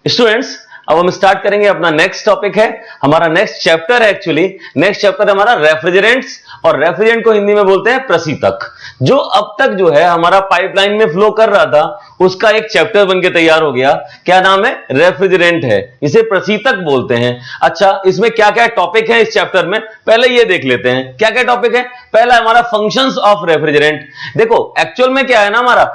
Students, अब हम start करेंगे अपना नेक्स्ट टॉपिक है, हमारा नेक्स्ट चैप्टर है। एक्चुअली नेक्स्ट चैप्टर है हमारा रेफ्रिजरेंट्स, और रेफ्रिजरेंट को हिंदी में बोलते हैं प्रशीतक। जो अब तक जो है हमारा पाइपलाइन में फ्लो कर रहा था, उसका एक चैप्टर बनके तैयार हो गया। क्या नाम है? रेफ्रिजरेंट है, इसे प्रशीतक बोलते हैं। अच्छा, इसमें क्या क्या टॉपिक है इस चैप्टर में, पहले ये देख लेते हैं क्या क्या टॉपिक है। पहला हमारा फंक्शंस ऑफ रेफ्रिजरेंट। देखो एक्चुअल में क्या है ना, हमारा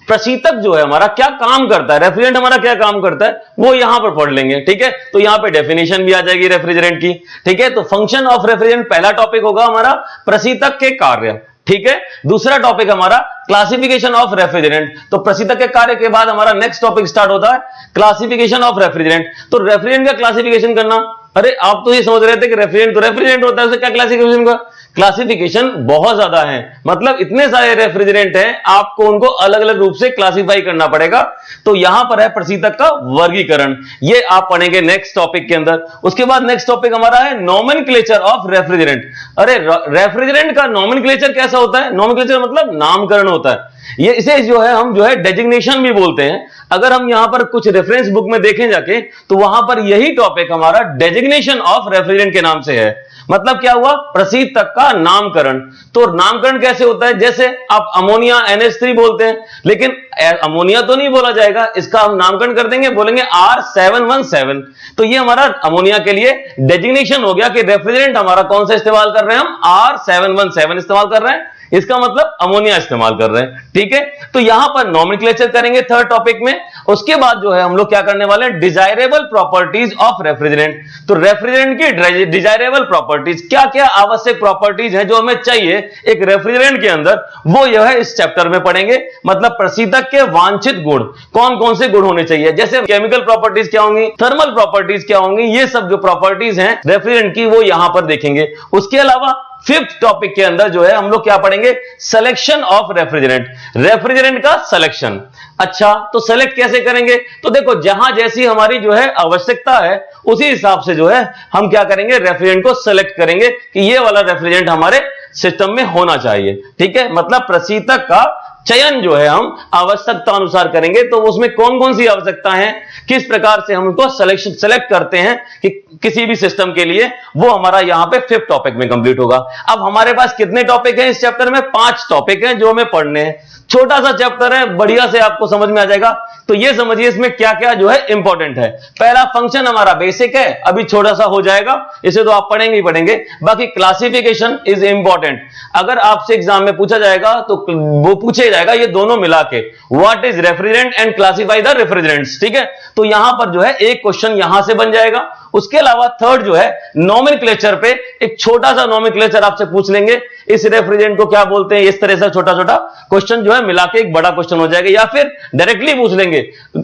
प्रशीतक जो है हमारा क्या काम करता है, रेफ्रिजरेंट हमारा क्या काम करता है, वो यहां पर पढ़ लेंगे। ठीक है, तो यहां पे डेफिनेशन भी आ जाएगी रेफ्रिजरेंट की। ठीक है, तो फंक्शन ऑफ रेफ्रिजरेंट पहला टॉपिक होगा हमारा, प्रशीतक के कार्य। ठीक है, दूसरा टॉपिक हमारा क्लासिफिकेशन ऑफ रेफ्रिजरेंट। तो प्रशीतक के कार्य के बाद हमारा नेक्स्ट टॉपिक स्टार्ट होता है क्लासिफिकेशन ऑफ रेफ्रिजरेंट। तो रेफ्रिजरेंट का क्लासिफिकेशन करना, अरे आप तो ये समझ रहे थे कि रेफ्रिजरेंट तो रेफ्रिजरेंट होता है, उससे क्या क्लासिफिकेशन का? क्लासिफिकेशन बहुत ज्यादा है, मतलब इतने सारे रेफ्रिजरेंट हैं, आपको उनको अलग अलग रूप से क्लासिफाई करना पड़ेगा। तो यहां पर है प्रशीतक का वर्गीकरण, ये आप पढ़ेंगे नेक्स्ट टॉपिक के अंदर। उसके बाद नेक्स्ट टॉपिक हमारा है नोमेनक्लेचर ऑफ रेफ्रिजरेंट। अरे रेफ्रिजरेंट का नोमेनक्लेचर कैसा होता है? नोमेनक्लेचर मतलब नामकरण होता है। ये इसे जो है हम जो है डेजिग्नेशन भी बोलते हैं। अगर हम यहां पर कुछ रेफरेंस बुक में देखें जाके, तो वहां पर यही टॉपिक हमारा डेजिग्नेशन ऑफ रेफ्रिजरेंट के नाम से है। मतलब क्या हुआ? प्रशीतक का नामकरण। तो नामकरण कैसे होता है? जैसे आप अमोनिया NH3 बोलते हैं, लेकिन अमोनिया तो नहीं बोला जाएगा, इसका हम नामकरण कर देंगे, बोलेंगे R717। तो ये हमारा अमोनिया के लिए डेजिग्नेशन हो गया कि रेफ्रिजरेंट हमारा कौन सा इस्तेमाल कर रहे हैं, हम R717 इस्तेमाल कर रहे हैं, इसका मतलब अमोनिया इस्तेमाल कर रहे हैं। ठीक है, तो यहां पर नोमेनक्लेचर करेंगे थर्ड टॉपिक में। उसके बाद जो है हम लोग क्या करने वाले हैं, डिजायरेबल प्रॉपर्टीज ऑफ रेफ्रिजरेंट। तो रेफ्रिजरेंट की डिजायरेबल प्रॉपर्टीज, क्या क्या आवश्यक प्रॉपर्टीज है जो हमें चाहिए एक रेफ्रिजरेंट के अंदर, वो यह है इस चैप्टर में पढ़ेंगे। मतलब प्रशीतक के वांछित गुण, कौन कौन से गुण होने चाहिए, जैसे केमिकल प्रॉपर्टीज क्या होंगी, थर्मल प्रॉपर्टीज क्या होंगी, ये सब जो प्रॉपर्टीज हैं रेफ्रिजरेंट की, वो यहां पर देखेंगे। उसके अलावा फिफ्थ टॉपिक के अंदर जो है हम लोग क्या पढ़ेंगे, सिलेक्शन ऑफ रेफ्रिजरेंट, रेफ्रिजरेंट का सिलेक्शन। अच्छा, तो सेलेक्ट कैसे करेंगे? तो देखो, जहां जैसी हमारी जो है आवश्यकता है, उसी हिसाब से जो है हम क्या करेंगे, रेफ्रिजरेंट को सेलेक्ट करेंगे कि ये वाला रेफ्रिजरेंट हमारे सिस्टम में होना चाहिए। ठीक है, मतलब प्रशीतक का चयन जो है हम आवश्यकता अनुसार करेंगे। तो उसमें कौन कौन सी आवश्यकता है, किस प्रकार से हम उनको सेलेक्ट करते हैं कि किसी भी सिस्टम के लिए, वो हमारा यहां पे फिफ्थ टॉपिक में कंप्लीट होगा। अब हमारे पास कितने टॉपिक हैं इस चैप्टर में? 5 टॉपिक हैं जो हमें पढ़ने हैं। छोटा सा चैप्टर है, बढ़िया से आपको समझ में आ जाएगा। तो ये समझिए इसमें क्या क्या जो है इंपॉर्टेंट है। पहला फंक्शन हमारा बेसिक है, अभी छोटा सा हो जाएगा, इसे तो आप पढ़ेंगे ही पढ़ेंगे। बाकी क्लासिफिकेशन इज इंपॉर्टेंट, अगर आपसे एग्जाम में पूछा जाएगा तो वो पूछे जाएगा ये दोनों मिला के, what is refrigerant and classify the refrigerants. ठीक है, तो यहां पर जो है एक क्वेश्चन यहां से बन जाएगा। उसके अलावा थर्ड जो है नोमेनक्लेचर पे एक छोटा सा नोमेनक्लेचर आपसे पूछ लेंगे, इस रेफ्रिजरेंट को क्या बोलते हैं, इस तरह से छोटा छोटा क्वेश्चन जो है मिला के एक बड़ा क्वेश्चन हो जाएगा। या फिर डायरेक्टली पूछ लेंगे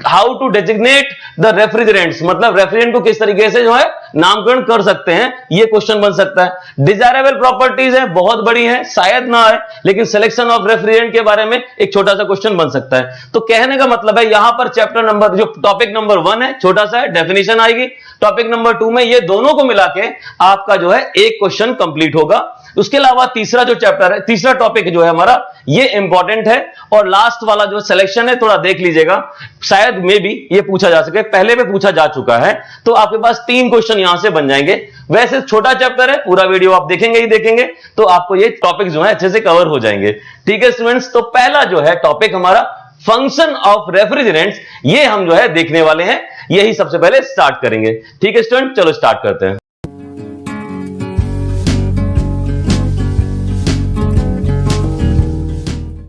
how to designate the refrigerants, मतलब रेफ्रिजरेंट को किस तरीके से जो है नामकरण कर सकते हैं, ये क्वेश्चन बन सकता है। डिजायरेबल प्रॉपर्टीज है, बहुत बड़ी है, शायद ना आए, लेकिन सिलेक्शन ऑफ रेफ्रिजरेंट के बारे में एक छोटा सा क्वेश्चन बन सकता है। तो कहने का मतलब है यहां पर चैप्टर नंबर जो टॉपिक नंबर 1 है, छोटा सा है, डेफिनेशन आएगी। टॉपिक नंबर 2 में ये दोनों को मिला के आपका जो है एक क्वेश्चन कंप्लीट होगा। उसके अलावा तीसरा जो चैप्टर है, तीसरा टॉपिक जो है हमारा, ये इंपॉर्टेंट है। और लास्ट वाला जो सिलेक्शन है, थोड़ा देख लीजिएगा, शायद मे बी ये पूछा जा सके, पहले भी पूछा जा चुका है। तो आपके पास 3 क्वेश्चन यहां से बन जाएंगे। वैसे छोटा चैप्टर है, पूरा वीडियो आप देखेंगे ही देखेंगे, तो आपको ये टॉपिक जो है अच्छे से कवर हो जाएंगे। ठीक है स्टूडेंट्स, तो पहला जो है टॉपिक हमारा फंक्शन ऑफ रेफ्रिजरेंट्स, ये हम जो है देखने वाले हैं, यही सबसे पहले स्टार्ट करेंगे। ठीक है स्टूडेंट, चलो स्टार्ट करते हैं।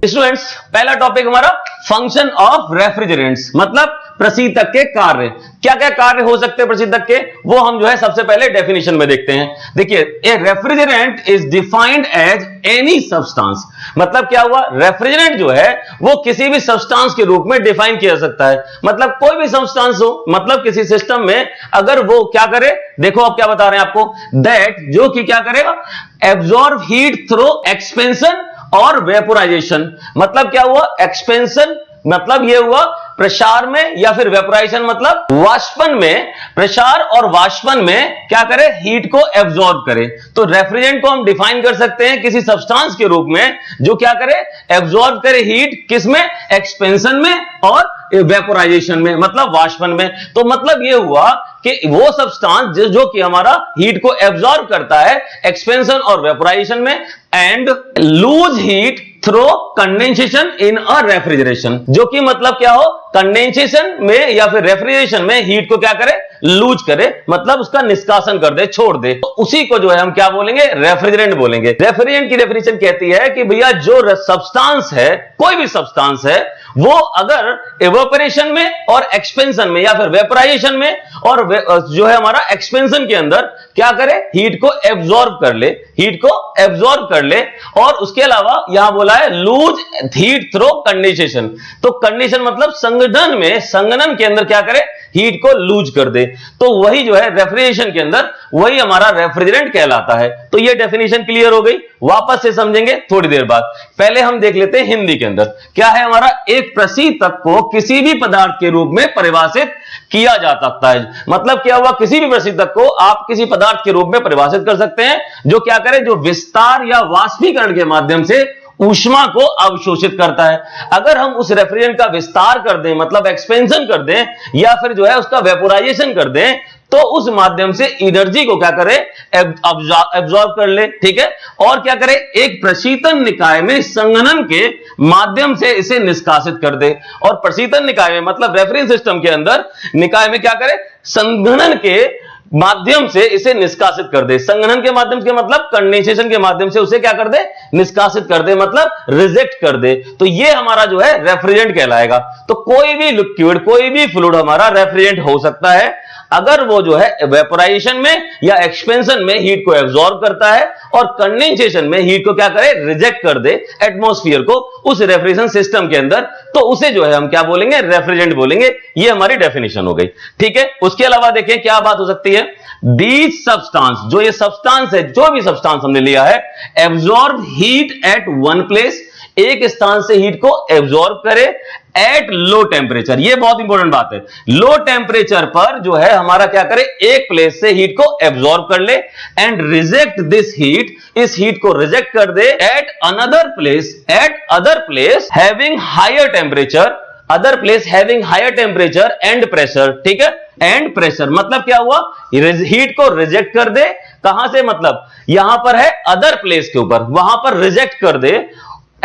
स्टूडेंट्स, पहला टॉपिक हमारा फंक्शन ऑफ रेफ्रिजरेंट्स, मतलब प्रशीतक के कार्य। क्या क्या कार्य हो सकते हैं प्रशीतक के, वो हम जो है सबसे पहले डेफिनेशन में देखते हैं। देखिए, a refrigerant is defined as any substance, मतलब क्या हुआ, रेफ्रिजरेंट जो है वो किसी भी सब्सटेंस के रूप में डिफाइन किया जा सकता है। मतलब कोई भी सब्सटेंस हो, मतलब किसी सिस्टम में अगर वो क्या करे, देखो अब क्या बता रहे हैं आपको, दैट जो कि क्या करेगा, एब्जॉर्ब हीट थ्रू एक्सपेंशन और वेपोराइजेशन। मतलब क्या हुआ, एक्सपेंशन मतलब ये हुआ प्रसार में या फिर वेपोराइजेशन मतलब वाष्पन में, प्रसार और वाष्पन में क्या करे, हीट को एब्जॉर्ब करे। तो रेफ्रिजरेंट को हम डिफाइन कर सकते हैं किसी सब्सटेंस के रूप में जो क्या करे, एब्जॉर्ब करे हीट, किसमें, एक्सपेंशन में और वेपोराइजेशन में, मतलब वाष्पन में। तो मतलब यह हुआ कि वो सब्सटेंस जो कि हमारा हीट को एब्जॉर्ब करता है एक्सपेंशन और वेपोराइजेशन में, and lose heat through condensation in a refrigeration, जो कि मतलब क्या हो, कंडेंसेशन में या फिर रेफ्रिजरेशन में हीट को क्या करे, लूज करे, मतलब उसका निष्कासन कर दे, छोड़ दे। तो उसी को जो है हम क्या बोलेंगे, रेफ्रिजरेंट बोलेंगे। रेफ्रिजरेंट की डेफिनेशन कहती है कि भैया जो सब्सटेंस है, कोई भी सब्सटेंस है, वो अगर इवेपोरेशन में और एक्सपेंशन में या फिर वेपोराइजेशन में और जो है हमारा एक्सपेंशन के अंदर क्या करे, हीट को एब्जॉर्ब कर ले, हीट को एब्जॉर्ब कर ले, और उसके अलावा यहां बोला है लूज हीट थ्रू कंडेंसेशन। तो कंडेंसेशन मतलब संघनन में, संघनन के अंदर क्या करे, हीट को लूज कर दे। तो वही जो है रेफ्रिजरेशन के अंदर वही हमारा रेफ्रिजरेंट कहलाता है। तो ये डेफिनेशन क्लियर हो गई, वापस से समझेंगे थोड़ी देर बाद। पहले हम देख लेते हैं हिंदी के अंदर क्या है हमारा, एक प्रशीतक को किसी भी पदार्थ के रूप में परिभाषित किया जा सकता है। मतलब क्या हुआ, किसी भी प्रशीतक को आप किसी पदार्थ के रूप में परिभाषित कर सकते हैं जो क्या करे, जो विस्तार या वाष्पीकरण के माध्यम से ऊष्मा को अवशोषित करता है। अगर हम उस रेफ्रिजरेंट का विस्तार कर दें, मतलब एक्सपेंशन कर दें, या फिर जो है उसका वेपोराइजेशन कर दें, तो उस माध्यम से एनर्जी को क्या करे, एब्जॉर्ब कर ले, ठीक है। और क्या करे, एक प्रशीतन निकाय में संघनन के माध्यम से इसे निष्कासित कर दे। और प्रशीतन निकाय में मतलब रेफ्रिजरेशन सिस्टम के अंदर निकाय में क्या करे, संघनन के माध्यम से इसे निष्कासित कर दे। संघनन के माध्यम से मतलब कंडेंसेशन के माध्यम से उसे क्या कर दे, निष्कासित कर दे, मतलब रिजेक्ट कर दे। तो ये हमारा जो है रेफ्रिजरेंट कहलाएगा। तो कोई भी लिक्विड, कोई भी फ्लूइड हमारा रेफ्रिजरेंट हो सकता है अगर वो जो है वेपोराइजेशन में या एक्सपेंशन में हीट को एब्जॉर्ब करता है और कंडेंसेशन में हीट को क्या करे, रिजेक्ट कर दे एटमॉस्फेयर को उस रेफ्रिजरेशन सिस्टम के अंदर। तो उसे जो है हम क्या बोलेंगे, रेफ्रिजरेंट बोलेंगे। ये हमारी डेफिनेशन हो गई, ठीक है। उसके अलावा देखें क्या बात हो सकती है, दीज सब्सटेंस, जो ये सब्सटेंस है, जो भी सब्सटेंस हमने लिया है, absorb heat at one place, एक स्थान से हीट को एब्जॉर्ब करे एट लो टेम्परेचर। ये बहुत इंपॉर्टेंट बात है, लो टेम्परेचर पर जो है हमारा क्या करे, एक प्लेस से हीट को एब्जॉर्ब कर ले, एंड रिजेक्ट दिस हीट, इस हीट को रिजेक्ट कर दे at another place, at other place having higher temperature, other place having higher temperature and pressure, ठीक है। एंड प्रेशर मतलब क्या हुआ, हीट को रिजेक्ट कर दे, कहां से, मतलब यहां पर है अदर प्लेस के ऊपर, वहां पर रिजेक्ट कर दे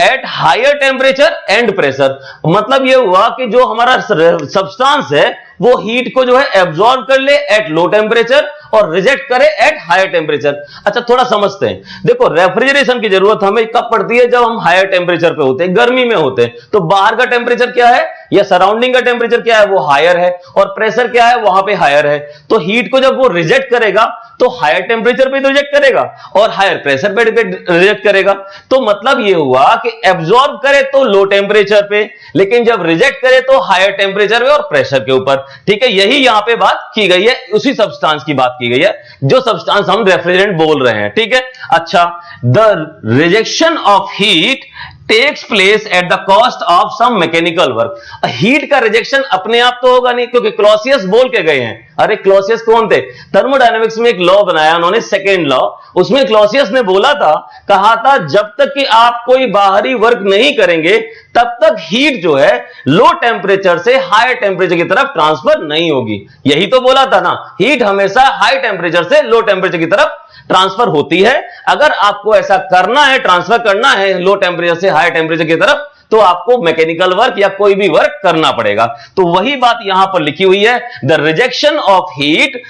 at higher temperature and pressure. मतलब यह हुआ कि जो हमारा सब्सटेंस है वो हीट को जो है एब्जॉर्ब कर ले एट लो टेम्परेचर और रिजेक्ट करे एट हायर टेम्परेचर। अच्छा थोड़ा समझते हैं, देखो रेफ्रिजरेशन की जरूरत हमें कब पड़ती है, जब हम हायर टेम्परेचर पे होते हैं, गर्मी में होते हैं। तो बाहर का टेम्परेचर क्या है या सराउंडिंग का टेम्परेचर क्या है, वो हायर है, और प्रेशर क्या है, वहां पे हायर है। तो हीट को जब वो रिजेक्ट करेगा तो हायर टेम्परेचर पे रिजेक्ट करेगा और हायर प्रेशर पे रिजेक्ट करेगा। तो मतलब ये हुआ कि एब्जॉर्ब करे तो लो टेम्परेचर पे, लेकिन जब रिजेक्ट करे तो हायर टेम्परेचर पे और प्रेशर के ऊपर, ठीक है। यही यहां पे बात की गई है, उसी सब्सटेंस की बात की गई है जो सब्सटेंस हम रेफ्रिजरेंट बोल रहे हैं, ठीक है। अच्छा, the rejection of heat takes place at the cost of some mechanical work. Heat का रिजेक्शन अपने आप तो होगा नहीं, क्योंकि क्लॉसियस बोल के गए हैं। अरे क्लॉसियस कौन थे, थर्मोडायनेमिक्स में एक लॉ बनाया उन्होंने, सेकेंड लॉ, उसमें क्लॉसियस ने बोला था, कहा था जब तक कि आप कोई बाहरी वर्क नहीं करेंगे तब तक हीट जो है लो टेम्परेचर से हाई टेम्परेचर की तरफ ट्रांसफर नहीं होगी। यही तो बोला था ना, हीट हमेशा हाई टेम्परेचर से लो टेम्परेचर की तरफ ट्रांसफर होती है। अगर आपको ऐसा करना है, ट्रांसफर करना है लो टेम्परेचर से हाई टेम्परेचर की तरफ, तो आपको मैकेनिकल वर्क या कोई भी वर्क करना पड़ेगा। तो वही बात यहां पर लिखी हुई है, the rejection of heat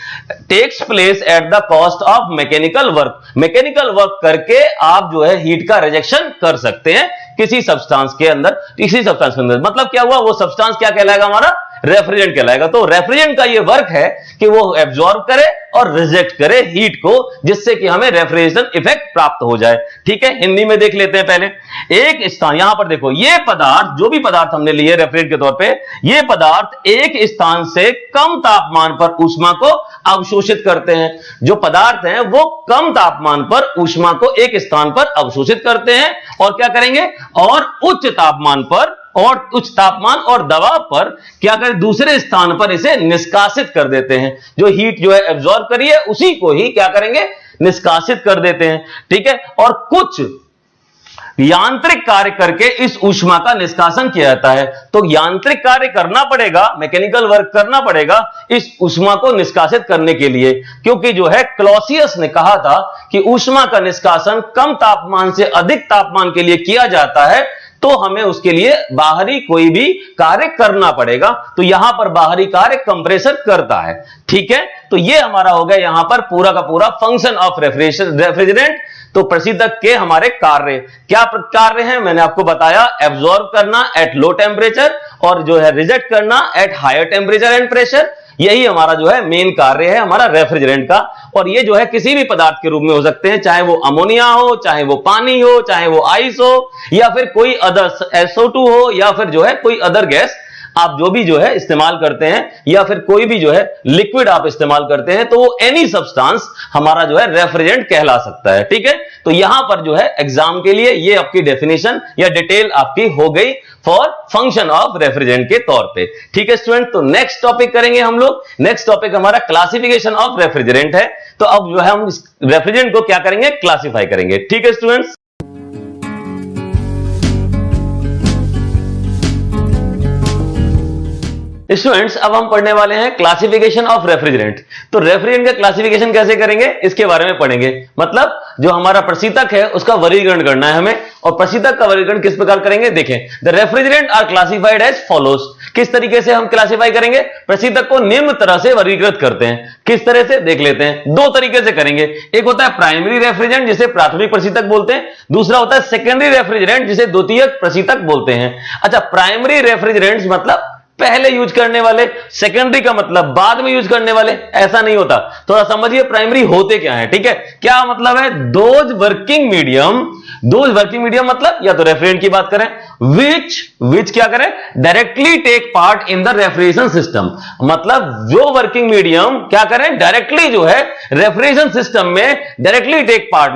takes place at the cost of mechanical work. Mechanical work करके आप जो है हीट का रिजेक्शन कर सकते हैं किसी सब्सटेंस के अंदर, किसी सब्सटेंस के अंदर। मतलब क्या हुआ, वो सब्सटेंस क्या कहलाएगा, हमारा रेफ्रिजरेंट कहलाएगा। तो रेफ्रिजरेंट का ये वर्क है कि वो एब्जॉर्ब करे और रिजेक्ट करे हीट को, जिससे कि हमें रेफ्रिजरेशन इफेक्ट प्राप्त हो जाए, ठीक है। हिंदी में देख लेते हैं पहले। एक स्थान, यहां पर देखो, ये पदार्थ, जो भी पदार्थ हमने लिए रेफ्रिजरेंट के तौर पे, ये पदार्थ एक स्थान से कम तापमान पर ऊष्मा को अवशोषित करते हैं। जो पदार्थ हैं वो कम तापमान पर ऊष्मा को एक स्थान पर अवशोषित करते हैं और क्या करेंगे, और उच्च तापमान पर और उच्च तापमान और दबाव पर क्या करें, दूसरे स्थान पर इसे निष्कासित कर देते हैं। जो हीट जो है एब्जॉर्ब करी है उसी को ही क्या करेंगे, निष्कासित कर देते हैं। ठीक है, और कुछ यांत्रिक कार्य करके इस ऊष्मा का निष्कासन किया जाता है। तो यांत्रिक कार्य करना पड़ेगा, मैकेनिकल वर्क करना पड़ेगा इस ऊष्मा को निष्कासित करने के लिए, क्योंकि जो है क्लॉसियस ने कहा था कि ऊष्मा का निष्कासन कम तापमान से अधिक तापमान के लिए किया जाता है, तो हमें उसके लिए बाहरी कोई भी कार्य करना पड़ेगा। तो यहां पर बाहरी कार्य कंप्रेसर करता है। ठीक है, तो ये हमारा हो गया यहां पर पूरा का पूरा फंक्शन ऑफ रेफ्रिजरेंट। तो प्रशीतक के हमारे कार्य क्या कार्य हैं, मैंने आपको बताया, एब्जॉर्ब करना एट लो टेम्परेचर और जो है रिजेक्ट करना at higher temperature and pressure. यही हमारा जो है मेन कार्य है हमारा रेफ्रिजरेंट का। और ये जो है किसी भी पदार्थ के रूप में हो सकते हैं, चाहे वो अमोनिया हो, चाहे वो पानी हो, चाहे वो आइस हो, या फिर कोई अदर SO2 हो, या फिर जो है कोई अदर गैस आप जो भी जो है इस्तेमाल करते हैं, या फिर कोई भी जो है लिक्विड आप इस्तेमाल करते हैं, तो वो एनी सब्सटेंस हमारा जो है रेफ्रिजरेंट कहला सकता है। ठीक है, तो यहां पर जो है एग्जाम के लिए ये आपकी डेफिनेशन या डिटेल आपकी हो गई फॉर फंक्शन ऑफ रेफ्रिजरेंट के तौर पे। ठीक है स्टूडेंट, तो नेक्स्ट टॉपिक करेंगे हम लोग। नेक्स्ट टॉपिक हमारा क्लासिफिकेशन ऑफ रेफ्रिजरेंट है। तो अब जो है हम रेफ्रिजरेंट को क्या करेंगे, क्लासिफाई करेंगे। ठीक है स्टूडेंट्स, स्टूडेंट्स अब हम पढ़ने वाले हैं क्लासिफिकेशन ऑफ रेफ्रिजरेंट। तो रेफ्रिजरेंट का क्लासिफिकेशन कैसे करेंगे इसके बारे में पढ़ेंगे। मतलब जो हमारा प्रशीतक है उसका वर्गीकरण करना है हमें, और प्रशीतक का वर्गीकरण किस प्रकार करेंगे, देखें। The refrigerant are classified as follows. किस तरीके से हम क्लासिफाई करेंगे, प्रशीतक को निम्न तरह से वर्गीकृत करते हैं। किस तरह से देख लेते हैं, दो तरीके से करेंगे। एक होता है प्राइमरी रेफ्रिजरेंट जिसे प्राथमिक प्रशीतक बोलते हैं, दूसरा होता है सेकेंडरी रेफ्रिजरेंट जिसे द्वितीयक प्रशीतक बोलते हैं। अच्छा, प्राइमरी रेफ्रिजरेंट मतलब पहले यूज करने वाले, सेकेंडरी का मतलब बाद में यूज करने वाले, ऐसा नहीं होता। थोड़ा समझिए प्राइमरी होते क्या है। ठीक है, क्या मतलब है, दोज वर्किंग मीडियम मतलब या तो रेफ्रिजरेंट की बात करें विच क्या करें, directly take part in the refrigeration system. मतलब जो वर्किंग मीडियम क्या करें, डायरेक्टली जो है रेफ्रिजरेशन सिस्टम में डायरेक्टली टेक पार्ट।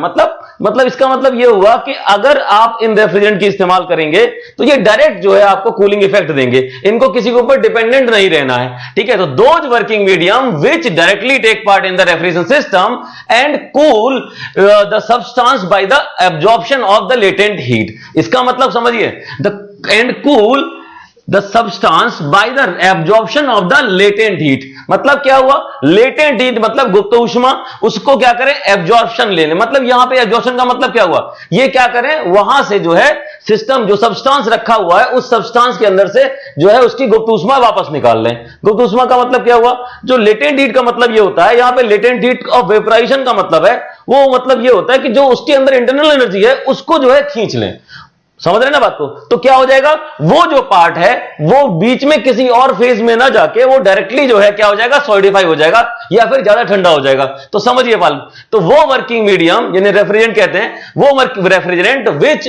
मतलब इसका मतलब यह हुआ कि अगर आप इन रेफ्रिजरेंट की इस्तेमाल करेंगे तो ये डायरेक्ट जो है आपको कूलिंग इफेक्ट देंगे, इनको किसी के ऊपर डिपेंडेंट नहीं रहना है। ठीक है, तो those working medium which directly take part in the refrigeration system and cool the substance by the absorption of the latent heat. इसका मतलब समझिए, and cool the substance by the absorption of the latent heat. मतलब क्या हुआ, latent heat मतलब गुप्त ऊष्मा, उसको क्या करें, एब्जॉर्प्शन लेने। मतलब यहां पे एब्जॉर्प्शन का मतलब क्या हुआ, ये क्या करें, वहां से जो है सिस्टम जो सब्सटेंस रखा हुआ है उस सब्सटेंस के अंदर से जो है उसकी गुप्त ऊष्मा वापस निकाल लें। गुप्त ऊष्मा का मतलब क्या हुआ, जो लेटेंट हीट का मतलब ये होता है, यहां पे लेटेंट हीट ऑफ वेपोराइजेशन का मतलब है, वो मतलब ये होता है कि जो उसके अंदर इंटरनल एनर्जी है उसको जो है खींच लें। समझ रहे ना बात को। तो क्या हो जाएगा, वो जो पार्ट है वो बीच में किसी और फेज में ना जाके वो डायरेक्टली जो है क्या हो जाएगा, सॉलिडिफाई हो जाएगा या फिर ज्यादा ठंडा हो जाएगा। तो समझिए पाल, तो वो वर्किंग मीडियम जिन्हें रेफ्रिजरेंट कहते हैं, वो refrigerant which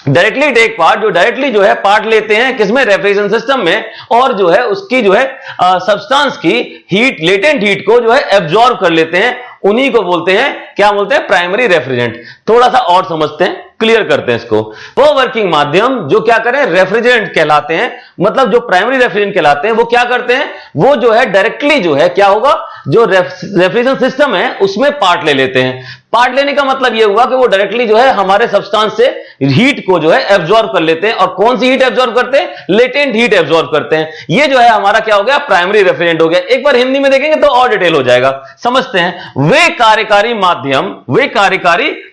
directly take part, जो डायरेक्टली जो है पार्ट लेते हैं किसमें, रेफ्रिजरेशन सिस्टम में, और जो है उसकी जो है सब्सटेंस की हीट, लेटेंट हीट को जो है एब्जॉर्ब कर लेते हैं, उन्हीं को बोलते हैं, क्या बोलते हैं, प्राइमरी रेफ्रिजरेंट। थोड़ा सा और समझते हैं, क्लियर करते हैं इसको। वो वर्किंग माध्यम जो क्या करें, रेफ्रिजरेंट कहलाते हैं। मतलब जो प्राइमरी रेफ्रिजरेंट कहलाते हैं वो क्या करते हैं, वो जो है डायरेक्टली जो है क्या होगा, जो रेफ्रिजरेशन सिस्टम है उसमें पार्ट ले लेते हैं। पार्ट लेने का मतलब यह हुआ कि वो डायरेक्टली जो है हमारे सब्सटेंस से हीट को जो है एब्जॉर्ब कर लेते हैं। और कौन सी हीट एब्जॉर्ब करते हैं, लेटेंट हीट एब्जॉर्ब करते हैं। ये जो है हमारा क्या हो गया, प्राइमरी रेफ्रिजरेंट हो गया। एक बार हिंदी में देखेंगे तो और डिटेल हो जाएगा, समझते हैं। वे कार्यकारी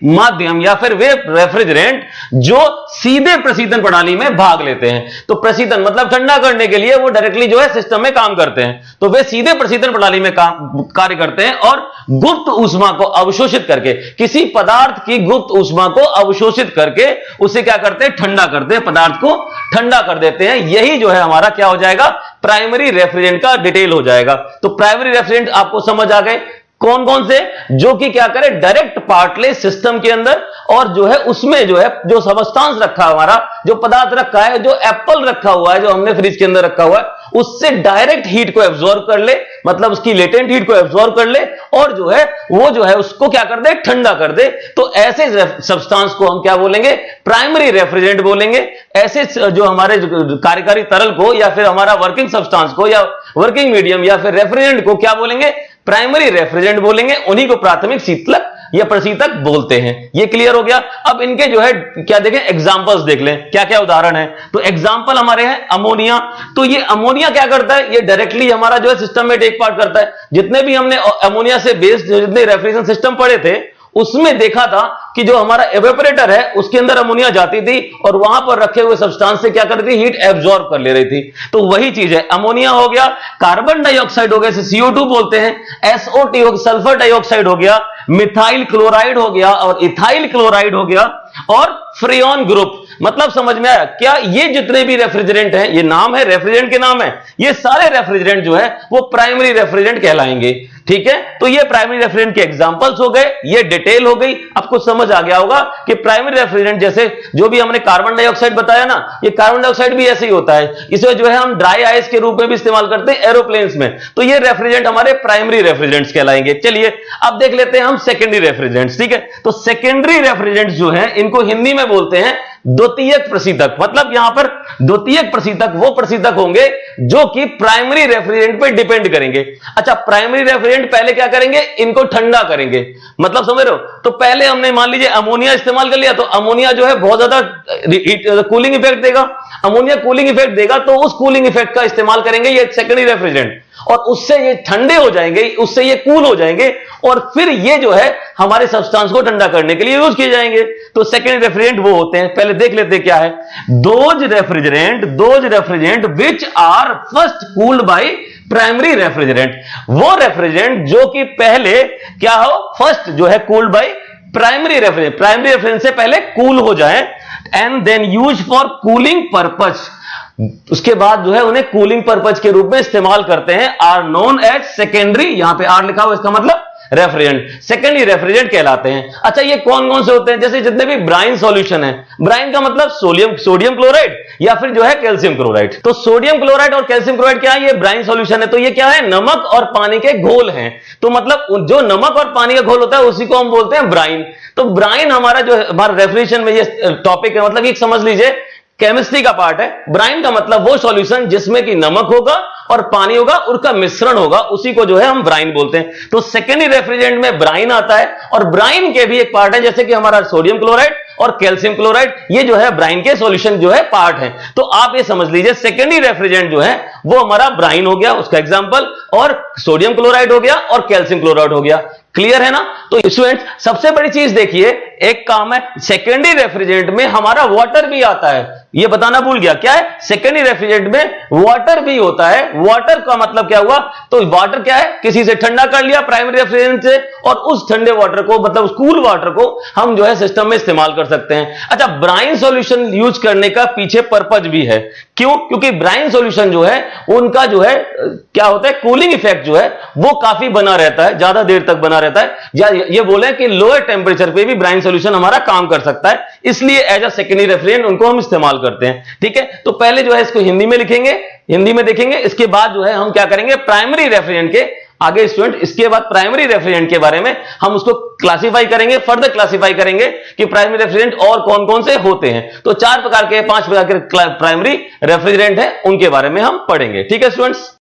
माध्यम या फिर वे रेफ्रिजरेंट जो सीधे प्रशीतन प्रणाली में भाग लेते हैं। तो प्रशीतन मतलब ठंडा करने के लिए वो डायरेक्टली जो है सिस्टम में काम करते हैं, तो वे सीधे प्रशीतन प्रणाली में कार्य करते हैं और गुप्त ऊष्मा को अवशोषित करके, किसी पदार्थ की गुप्त ऊष्मा को अवशोषित करके उसे क्या करते हैं, ठंडा करते हैं, पदार्थ को ठंडा कर देते हैं। यही जो है हमारा क्या हो जाएगा, प्राइमरी रेफ्रिजरेंट का डिटेल हो जाएगा। तो प्राइमरी रेफ्रिजरेंट आपको समझ आ गए, कौन कौन से? जो कि क्या करे, डायरेक्ट पार्ट ले सिस्टम के अंदर, और जो है उसमें जो है जो सबस्टांस रखा है हमारा, जो पदार्थ रखा है, जो एप्पल रखा हुआ है, जो हमने फ्रिज के अंदर रखा हुआ है, उससे डायरेक्ट हीट को एब्जॉर्ब कर ले, मतलब उसकी लेटेंट हीट को एब्जॉर्ब कर ले, और जो है वो जो है उसको क्या कर दे, ठंडा कर दे। तो ऐसे सब्सटेंस को हम क्या बोलेंगे? प्राइमरी रेफ्रिजरेंट बोलेंगे। ऐसे जो हमारे कार्यकारी तरल को या फिर हमारा वर्किंग सब्सटेंस को या वर्किंग मीडियम या फिर रेफ्रिजरेंट को क्या बोलेंगे? प्राइमरी रेफ्रिजरेंट बोलेंगे। उन्हीं को प्राथमिक शीतलक या प्रशीतक बोलते हैं। ये क्लियर हो गया। अब इनके जो है क्या देखें, एग्जांपल्स देख लें, क्या क्या उदाहरण है। तो एग्जांपल हमारे हैं अमोनिया। तो ये अमोनिया क्या करता है? ये डायरेक्टली हमारा जो है सिस्टम में टेक पार्ट करता है। जितने भी हमने अमोनिया से बेस्ड जितने रेफ्रिजरेशन सिस्टम पढ़े थे उसमें देखा था कि जो हमारा एवेपोरेटर है उसके अंदर अमोनिया जाती थी और वहां पर रखे हुए सब्सटेंस से क्या करती थी? हीट एब्जॉर्ब कर ले रही थी। तो वही चीज है, अमोनिया हो गया, कार्बन डाइऑक्साइड हो गया, इसे CO2 बोलते हैं, SO2 हो गया, सल्फर डाइऑक्साइड हो गया, मिथाइल क्लोराइड हो गया और इथाइल क्लोराइड हो गया, और फ्रेऑन ग्रुप। मतलब समझ में आया क्या? ये जितने भी रेफ्रिजरेंट हैं, ये नाम है, रेफ्रिजरेंट के नाम है, ये सारे रेफ्रिजरेंट जो है वो प्राइमरी रेफ्रिजरेंट कहलाएंगे। ठीक है, तो ये प्राइमरी रेफ्रिजरेंट के एग्जांपल्स हो गए, ये डिटेल हो गई। आपको समझ आ गया होगा कि प्राइमरी रेफ्रिजरेंट जैसे जो भी हमने कार्बन डाइऑक्साइड बताया ना, ये कार्बन डाइऑक्साइड भी ऐसे ही होता है। इसे जो है हम ड्राई आइस के रूप में भी इस्तेमाल करते हैं एरोप्लेन्स में। तो ये रेफ्रिजरेंट हमारे प्राइमरी रेफ्रिजरेंट्स कहलाएंगे। चलिए अब देख लेते हैं हम सेकेंडरी रेफ्रिजरेंट्स। ठीक है, तो सेकेंडरी रेफ्रिजरेंट्स जो है इनको हिंदी में बोलते हैं द्वितीयक प्रशीतक। मतलब यहां पर द्वितीयक प्रशीतक वो प्रशीतक होंगे जो कि प्राइमरी रेफ्रिजरेंट पे डिपेंड करेंगे। अच्छा, प्राइमरी रेफ्रिजरेंट पहले क्या करेंगे? इनको ठंडा करेंगे। मतलब समझ रहे हो? तो पहले हमने मान लीजिए अमोनिया इस्तेमाल कर लिया, तो अमोनिया जो है बहुत ज्यादा कूलिंग इफेक्ट देगा। अमोनिया कूलिंग इफेक्ट देगा तो उस कूलिंग इफेक्ट का इस्तेमाल करेंगे ये सेकेंडरी रेफ्रिजरेंट, और उससे ये ठंडे हो जाएंगे, उससे ये कूल हो जाएंगे, और फिर ये जो है हमारे सब्सटेंस को ठंडा करने के लिए यूज किए जाएंगे। तो सेकेंडरी रेफ्रिजरेंट वो होते हैं। पहले देख लेते हैं क्या है। Those refrigerant which are first cooled by primary refrigerant. वो रेफ्रिजरेंट जो कि पहले क्या हो, फर्स्ट जो है cooled by primary refrigerant, primary refrigerant से पहले कूल हो जाए, and then use for cooling purpose. उसके बाद जो है उन्हें कूलिंग पर्पज के रूप में इस्तेमाल करते हैं, आर नोन एज सेकेंडरी। यहां पे आर लिखा हुआ, इसका मतलब रेफ्रिजरेंट, सेकेंडरी रेफ्रिजरेंट कहलाते हैं। अच्छा, ये कौन कौन से होते हैं? जैसे जितने भी ब्राइन सॉल्यूशन है, ब्राइन का मतलब सोडियम क्लोराइड या फिर जो है कैल्शियम क्लोराइड। तो सोडियम क्लोराइड और कैल्शियम क्लोराइड क्या है? ये ब्राइन सॉल्यूशन है। तो ये क्या है? नमक और पानी के घोल हैं। तो मतलब जो नमक और पानी का घोल होता है उसी को हम बोलते हैं ब्राइन। तो ब्राइन हमारा जो है हमारा रेफ्रिजरेशन में ये टॉपिक है, मतलब ये समझ लीजिए केमिस्ट्री का पार्ट है। ब्राइन का मतलब वो सॉल्यूशन जिसमें कि नमक होगा और पानी होगा, उसका मिश्रण होगा, उसी को जो है हम ब्राइन बोलते हैं। तो सेकेंडरी रेफ्रिजरेंट में ब्राइन आता है, और ब्राइन के भी एक पार्ट है जैसे कि हमारा सोडियम क्लोराइड और कैल्शियम क्लोराइड, ये जो है ब्राइन के सॉल्यूशन जो है पार्ट है। तो आप ये समझ लीजिए सेकेंडरी रेफ्रिजरेंट जो है वो हमारा ब्राइन हो गया, उसका एग्जांपल, और सोडियम क्लोराइड हो गया और कैल्शियम क्लोराइड हो गया। क्लियर है ना? तो स्टूडेंट्स सबसे बड़ी चीज देखिए, एक काम है सेकेंडरी रेफ्रिजरेंट में हमारा वाटर भी आता है। ये बताना भूल गया, क्या है? सेकेंडरी रेफ्रिजरेंट में वाटर भी होता है। वाटर का मतलब क्या हुआ? तो वाटर क्या है? किसी से ठंडा कर लिया प्राइमरी रेफ्रिजरेंट से, और उस ठंडे वाटर को मतलब उस कूल वाटर को हम जो है सिस्टम में इस्तेमाल कर सकते हैं। अच्छा, ब्राइन सॉल्यूशन यूज करने का पीछे पर्पज भी है। क्यों? क्योंकि ब्राइन सॉल्यूशन जो है उनका जो है क्या होता है, कूलिंग इफेक्ट जो है वो काफी बना रहता है, ज्यादा देर तक बना रहता है। या ये बोले कि लोअर टेम्परेचर पे भी ब्राइन सॉल्यूशन हमारा काम कर सकता है, इसलिए एज अ सेकेंडरी रेफ्रिजरेंट उनको हम इस्तेमाल करते हैं। ठीक है, तो पहले जो है इसको हिंदी में लिखेंगे, हिंदी में देखेंगे, इसके बाद जो है हम क्या करेंगे, प्राइमरी रेफ्रिजरेंट के आगे स्टूडेंट, इसके बाद प्राइमरी रेफ्रिजरेंट के बारे में हम उसको क्लासिफाई करेंगे, फर्दर क्लासिफाई करेंगे कि प्राइमरी रेफ्रिजरेंट और कौन कौन से होते हैं। तो 4 प्रकार के 5 प्रकार के प्राइमरी रेफ्रिजरेंट है, उनके बारे में हम पढ़ेंगे। ठीक है स्टूडेंट्स।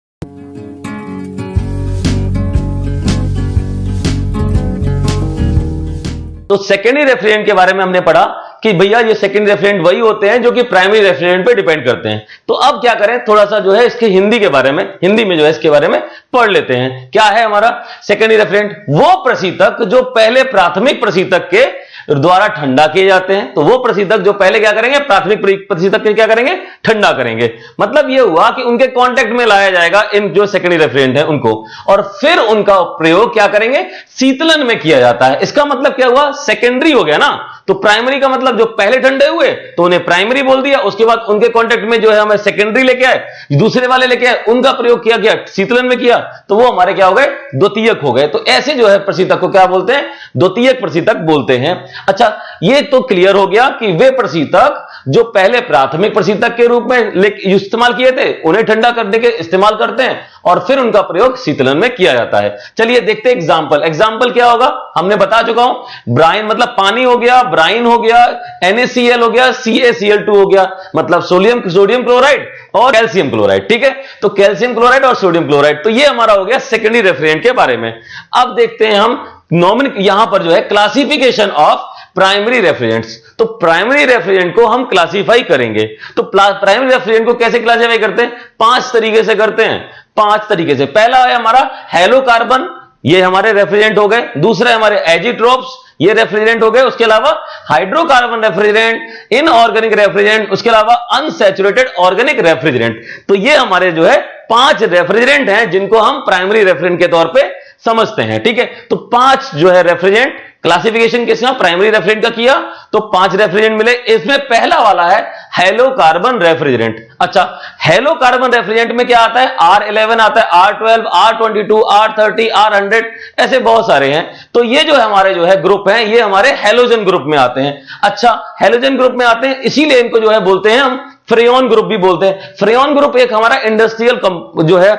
तो सेकेंडरी रेफ्रिजरेंट के बारे में हमने पढ़ा कि भैया ये सेकेंडरी रेफ्रिजरेंट वही होते हैं जो कि प्राइमरी रेफ्रिजरेंट पे डिपेंड करते हैं। तो अब क्या करें, थोड़ा सा जो है इसके हिंदी के बारे में, हिंदी में जो है इसके बारे में पढ़ लेते हैं। क्या है हमारा सेकेंडरी रेफ्रिजरेंट? वो प्रशीतक जो पहले प्राथमिक प्रशीतक के द्वारा ठंडा किए जाते हैं। तो वो प्रशीतक जो पहले क्या करेंगे, प्राथमिक प्रशीतक के क्या करेंगे, ठंडा करेंगे। मतलब ये हुआ कि उनके कांटेक्ट में लाया जाएगा इन जो सेकेंडरी रेफ्रिजरेंट है उनको, और फिर उनका प्रयोग क्या करेंगे, शीतलन में किया जाता है। इसका मतलब क्या हुआ, सेकेंडरी हो गया ना। तो प्राइमरी का मतलब जो पहले ठंडे हुए तो उन्हें प्राइमरी बोल दिया, उसके बाद उनके कांटेक्ट में जो है हमें सेकेंडरी लेके आए, दूसरे वाले लेके आए, उनका प्रयोग किया गया, शीतलन में किया, तो वो हमारे क्या हो गए, द्वितीयक हो गए। तो ऐसे जो है प्रशीतक को क्या बोलते हैं, द्वितीयक प्रशीतक बोलते हैं। अच्छा, ये तो क्लियर हो गया कि वे प्रशीतक जो पहले प्राथमिक प्रशीतक के रूप में इस्तेमाल किए थे उन्हें ठंडा करने के इस्तेमाल करते हैं, और फिर उनका प्रयोग शीतलन में किया जाता है। चलिए देखते हैं एग्जांपल क्या होगा, हमने बता चुका हूं। ब्राइन मतलब पानी हो गया, ब्राइन हो गया, NaCl हो गया, CaCl2 हो गया, मतलब सोडियम क्लोराइड और कैल्शियम क्लोराइड। ठीक है, तो कैल्शियम क्लोराइड और सोडियम क्लोराइड, तो ये हमारा हो गया सेकेंडरी रेफ्रिजरेंट के बारे में। अब देखते हैं हम यहां पर जो है क्लासिफिकेशन ऑफ प्राइमरी रेफ्रिजरेंट्स। तो प्राइमरी रेफ्रिजरेंट को हम क्लासिफाई करेंगे। तो प्राइमरी रेफ्रिजरेंट को कैसे क्लासिफाई करते हैं, 5 तरीके से करते हैं, 5 तरीके से। पहला है हमारा हेलोकार्बन, ये हमारे रेफ्रिजरेंट हो गए। दूसरा है हमारे एजिट्रोप्स, ये रेफ्रिजरेंट हो गए। उसके अलावा हाइड्रोकार्बन रेफ्रिजरेंट, इनऑर्गेनिक रेफ्रिजरेंट, उसके अलावा अनसैचुरेटेड ऑर्गेनिक रेफ्रिजरेंट। तो ये हमारे जो है 5 रेफ्रिजरेंट हैं जिनको हम प्राइमरी रेफ्रिजरेंट के तौर पे समझते हैं। ठीक है, तो 5 जो है रेफ्रिजरेंट क्लासिफिकेशन किसका, प्राइमरी रेफ्रिजरेंट का किया, तो 5 रेफ्रिजरेंट मिले। इसमें पहला वाला है हेलोकार्बन रेफ्रिजरेंट। अच्छा, हेलोकार्बन रेफ्रिजरेंट में क्या आता है, R11 आता है, R12, R22, R30, R100, ऐसे बहुत सारे हैं। तो ये जो हमारे जो है ग्रुप हैं, ये हमारे हेलोजन ग्रुप में आते हैं। अच्छा, हेलोजन ग्रुप में आते हैं, इसीलिए इनको जो है बोलते हैं हम फ्रेयॉन ग्रुप भी बोलते हैं। फ्रेयॉन ग्रुप एक हमारा इंडस्ट्रियल जो है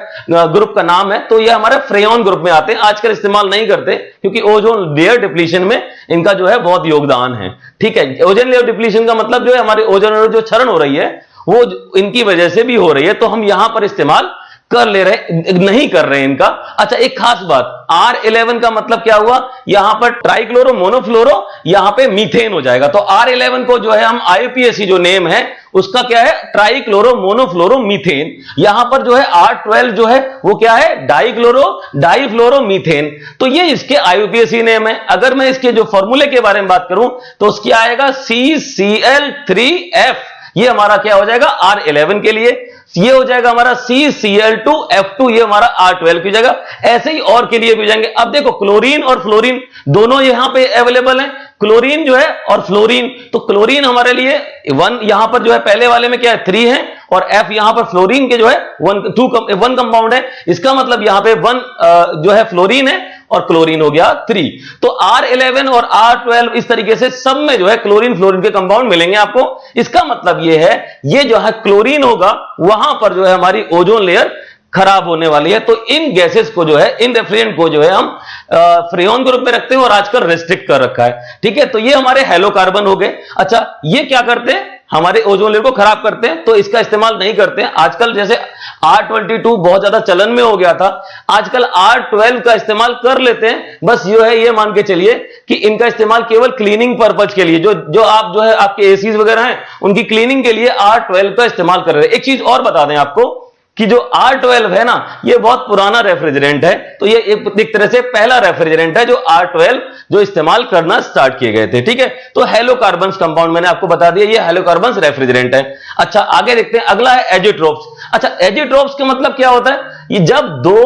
ग्रुप का नाम है, तो ये हमारे फ्रेयॉन ग्रुप में आते हैं। आजकल इस्तेमाल नहीं करते क्योंकि ओजोन लेयर डिप्लीशन में इनका जो है बहुत योगदान है। ठीक है, ओजोन लेयर डिप्लीशन का मतलब जो है हमारे ओजोन जो क्षरण हो रही है वो इनकी वजह से भी हो रही है, तो हम यहां पर इस्तेमाल नहीं कर रहे हैं इनका। अच्छा, एक खास बात, R11 का मतलब क्या हुआ, यहां पर ट्राइक्लोरो मोनोफ्लोरो, यहां पे मीथेन हो जाएगा। तो R11 को जो है हम IUPAC जो नेम है उसका क्या है, ट्राइक्लोरो मोनोफ्लोरो मीथेन। यहां पर जो है R12 जो है वो क्या है, डाइफ्लोरो मीथेन। तो ये इसके IUPAC नेम है। अगर मैं इसके जो फॉर्मूले के बारे में बात करूं तो उसकी आएगा CCl3F, ये हमारा क्या हो जाएगा R11 के लिए। ये हो जाएगा हमारा CCl2F2, ये हमारा R12 की जगह। ऐसे ही और के लिए भी जाएंगे। अब देखो, क्लोरीन और फ्लोरीन दोनों यहां पे अवेलेबल हैं। क्लोरीन जो है और फ्लोरीन, तो क्लोरीन हमारे लिए 1 यहां पर जो है पहले वाले में क्या है 3 है, और F यहां पर फ्लोरीन के जो है 1 कंपाउंड है। इसका मतलब यहां पे 1 जो है फ्लोरीन है और क्लोरीन हो गया 3। तो R11 और R12 इस तरीके से सब में जो है क्लोरीन फ्लोरीन के कंपाउंड मिलेंगे आपको। इसका मतलब ये है, ये जो है क्लोरीन होगा वहां पर जो है हमारी ओजोन लेयर खराब होने वाली है। तो इन गैसेस को जो है, इन रेफ्रिजरेंट को जो है हम फ्रेयॉन ग्रुप में रखते हैं और आजकल रेस्ट्रिक्ट कर रखा है। ठीक है, तो ये हमारे हेलोकार्बन हो गए। अच्छा, ये क्या करते हैं, हमारे ओजोन लेयर को खराब करते हैं, तो इसका इस्तेमाल नहीं करते हैं आजकल। जैसे R22 बहुत ज्यादा चलन में हो गया था, आजकल R12 का इस्तेमाल कर लेते हैं। बस ये मान के चलिए कि इनका इस्तेमाल केवल क्लीनिंग पर्पज के लिए, जो आप जो है आपके एसीज वगैरह हैं उनकी क्लीनिंग के लिए R12 का इस्तेमाल कर रहे हैं। एक चीज और बता दें आपको कि जो R12 है ना, ये बहुत पुराना रेफ्रिजरेंट है। तो ये एक तरह से पहला रेफ्रिजरेंट है जो R12 जो इस्तेमाल करना स्टार्ट किए गए थे। ठीक है, तो हेलोकार्बन्स कंपाउंड मैंने आपको बता दिया, ये हेलोकार्बन्स रेफ्रिजरेंट है। अच्छा, आगे देखते हैं, अगला है एजिट्रोप्स। अच्छा, एजिट्रोप्स का मतलब क्या होता है, ये जब 2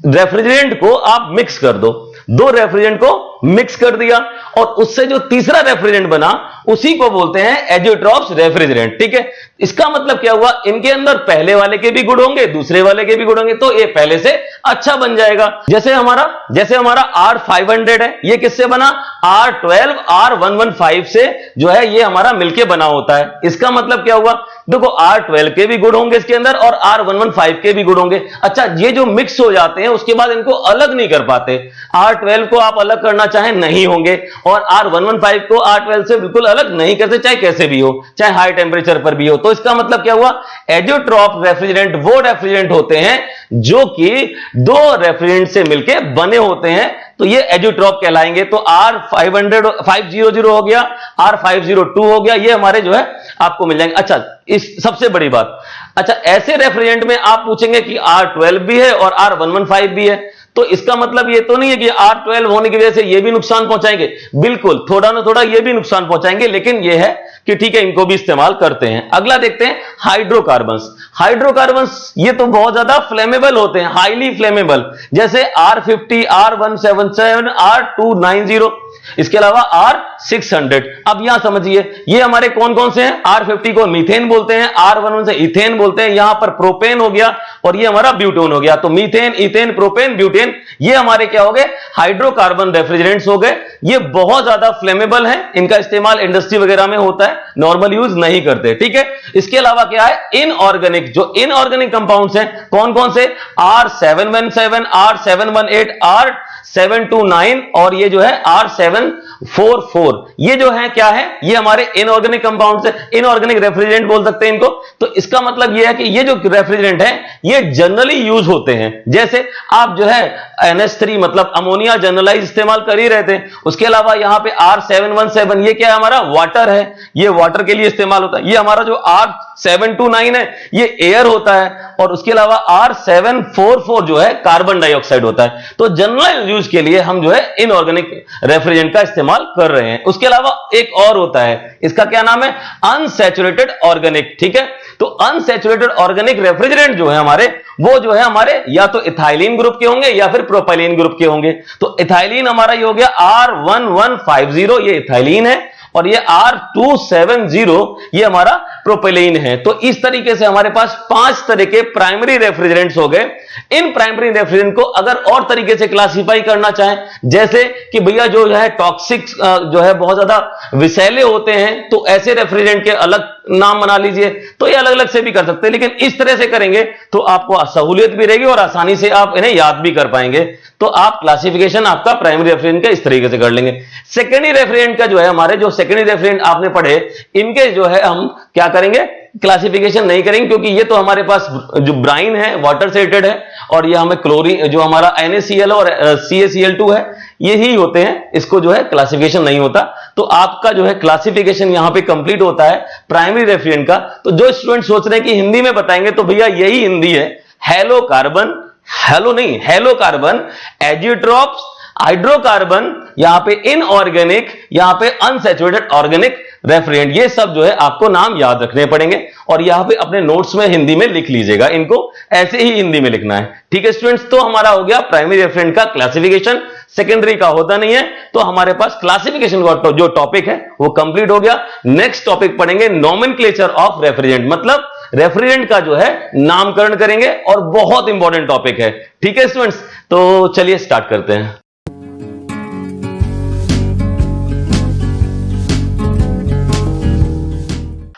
रेफ्रिजरेंट को आप मिक्स कर दो, 2 रेफ्रिजरेंट को मिक्स कर दिया और उससे जो तीसरा रेफ्रिजरेंट बना उसी को बोलते हैं एजिट्रोप्स रेफ्रिजरेंट। ठीक है, इसका मतलब क्या हुआ, इनके अंदर पहले वाले के भी गुण होंगे, दूसरे वाले के भी गुण होंगे, तो ये पहले से अच्छा बन जाएगा। जैसे हमारा R500 है, ये किससे बना, R12 R115 से जो है ये हमारा मिलके बना होता है। इसका मतलब क्या हुआ, देखो R12 के भी गुण होंगे इसके अंदर और R115 के भी गुण होंगे। अच्छा, ये जो मिक्स हो जाते हैं उसके बाद इनको अलग नहीं कर पाते। R12 को आप अलग करना चाहे नहीं होंगे और R115 को R12 से बिल्कुल अलग नहीं करते, चाहे कैसे भी हो, चाहे हाई टेम्परेचर पर भी हो। तो इसका मतलब क्या हुआ, एजिट्रोप रेफ्रिजरेंट वो रेफ्रिजरेंट होते हैं जो कि 2 रेफ्रिजरेंट से मिलकर बने होते हैं, तो ये एजिट्रोप कहलाएंगे। तो R500 हो गया, R502 हो गया, ये हमारे जो है आपको मिल जाएंगे। अच्छा, इस सबसे बड़ी बात, अच्छा ऐसे रेफ्रिजरेंट में आप पूछेंगे कि R12 भी है और R115 भी है, तो इसका मतलब ये तो नहीं है कि R12 होने की वजह से ये भी नुकसान पहुंचाएंगे, बिल्कुल थोड़ा ना थोड़ा ये भी नुकसान पहुंचाएंगे, लेकिन ये है कि ठीक है इनको भी इस्तेमाल करते हैं। अगला देखते हैं हाइड्रोकार्बन्स। हाइड्रोकार्बन्स ये तो बहुत ज्यादा फ्लेमेबल होते हैं, हाईली फ्लेमेबल, जैसे R50, R177, R290, इसके अलावा R600। अब यहां समझिए ये हमारे कौन कौन से हैं। R50 को मीथेन बोलते हैं, R11 से इथेन बोलते हैं, यहां पर प्रोपेन हो गया और ये हमारा ब्यूटेन हो गया। तो मीथेन, इथेन, प्रोपेन, ब्यूटेन ये हमारे क्या हो गए, हाइड्रोकार्बन रेफ्रिजरेंट्स हो गए। ये बहुत ज्यादा फ्लेमेबल हैं, इनका इस्तेमाल इंडस्ट्री वगैरह में होता है, नॉर्मल यूज नहीं करते, ठीक है। इसके अलावा क्या है, इनऑर्गेनिक, जो इनऑर्गेनिक कंपाउंड्स हैं कौन कौन से, R717, R718, R729 और ये जो है R744, ये जो है क्या है, ये हमारे इनऑर्गेनिक कंपाउंड्स है, इनऑर्गेनिक रेफ्रिजरेंट बोल सकते हैं इनको। तो इसका मतलब ये है कि ये जो रेफ्रिजरेंट है ये जनरली यूज होते हैं। जैसे आप जो है NH3 मतलब अमोनिया जनरलाइज इस्तेमाल कर ही रहे थे। उसके अलावा यहां पे R717 ये क्या है, हमारा वाटर है, ये वाटर के लिए इस्तेमाल होता है। ये हमारा जो R729 है ये एयर होता है, और उसके अलावा R744 जो है कार्बन डाइऑक्साइड होता है। तो जनरल यूज के लिए हम जो है इनऑर्गेनिक रेफ्रिजरेंट का इस्तेमाल कर रहे हैं। उसके अलावा एक और होता है, इसका क्या नाम है, अनसैचुरेटेड ऑर्गेनिक, ठीक है। तो अनसैचुरेटेड ऑर्गेनिक रेफ्रिजरेंट जो है हमारे, वो जो है हमारे या तो इथाइलिन ग्रुप के होंगे या फिर प्रोपाइलिन ग्रुप के होंगे। तो इथाइलिन हमारा ये हो गया R1150, ये इथाइलिन है, और ये R270 ये हमारा प्रोपेलिन है। तो इस तरीके से हमारे पास 5 तरह के प्राइमरी रेफ्रिजरेंट्स हो गए। इन प्राइमरी रेफ्रिजरेंट को अगर और तरीके से क्लासिफाई करना चाहें, जैसे कि भैया जो है टॉक्सिक जो है बहुत ज्यादा विषैले होते हैं, तो ऐसे रेफ्रिजरेंट के अलग नाम बना लीजिए, तो ये अलग अलग से भी कर सकते हैं, लेकिन इस तरह से करेंगे तो आपको सहूलियत भी रहेगी और आसानी से आप इन्हें याद भी कर पाएंगे। तो आप क्लासिफिकेशन आपका प्राइमरी रेफ्रिजरेंट का इस तरीके से कर लेंगे। सेकेंडरी रेफ्रिजरेंट का जो है, हमारे जो सेकेंडरी रेफ्रिजरेंट आपने पढ़े, इनके जो है हम क्या करेंगे, क्लासिफिकेशन नहीं करेंगे, क्योंकि ये तो हमारे पास जो ब्राइन है वाटर से रिलेटेड है, और ये हमें क्लोरीन जो हमारा NaCl और CaCl2 है यही होते हैं, इसको जो है क्लासिफिकेशन नहीं होता। तो आपका जो है क्लासिफिकेशन यहां पे कंप्लीट होता है प्राइमरी रेफ्रिजरेंट का। तो जो स्टूडेंट सोच रहे हैं कि हिंदी में बताएंगे, तो भैया यही हिंदी है, हेलोकार्बन, हेलो नहीं, हेलोकार्बन, एजियोट्रॉप्स, हाइड्रोकार्बन, यहां पे इनऑर्गेनिक, यहां पे अनसैचुरेटेड ऑर्गेनिक रेफ्रिजरेंट, ये सब जो है आपको नाम याद रखने पड़ेंगे, और यहां पे अपने नोट्स में हिंदी में लिख लीजिएगा, इनको ऐसे ही हिंदी में लिखना है, ठीक है स्टूडेंट्स। तो हमारा हो गया प्राइमरी रेफ्रिजरेंट का क्लासिफिकेशन, सेकेंडरी का होता नहीं है, तो हमारे पास क्लासिफिकेशन का जो टॉपिक है वो कंप्लीट हो गया। नेक्स्ट टॉपिक पढ़ेंगे नोमेनक्लेचर ऑफ रेफ्रिजरेंट, मतलब रेफ्रिजरेंट का जो है नामकरण करेंगे, और बहुत इंपॉर्टेंट टॉपिक है, ठीक है स्टूडेंट्स। तो चलिए स्टार्ट करते हैं।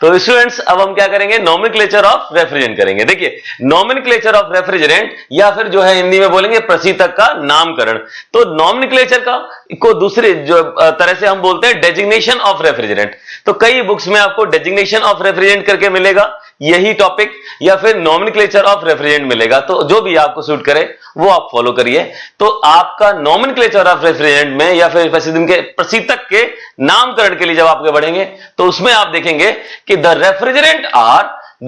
तो स्टूडेंट्स अब हम क्या करेंगे, नोमेनक्लेचर ऑफ रेफ्रिजरेंट करेंगे। देखिए नोमेनक्लेचर ऑफ रेफ्रिजरेंट, या फिर जो है हिंदी में बोलेंगे प्रशीतक का नामकरण। तो नोमेनक्लेचर का को दूसरे जो तरह से हम बोलते हैं डेजिग्नेशन ऑफ रेफ्रिजरेंट। तो कई बुक्स में आपको डेजिग्नेशन ऑफ रेफ्रिजरेंट करके मिलेगा यही टॉपिक, या फिर नोमेनक्लेचर ऑफ रेफ्रिजरेंट मिलेगा। तो जो भी आपको सूट करे वो आप फॉलो करिए। तो आपका नोमेनक्लेचर ऑफ रेफ्रिजरेंट में, या फिर के प्रशीतक के नामकरण के लिए जब आपके बढ़ेंगे, तो उसमें आप देखेंगे कि the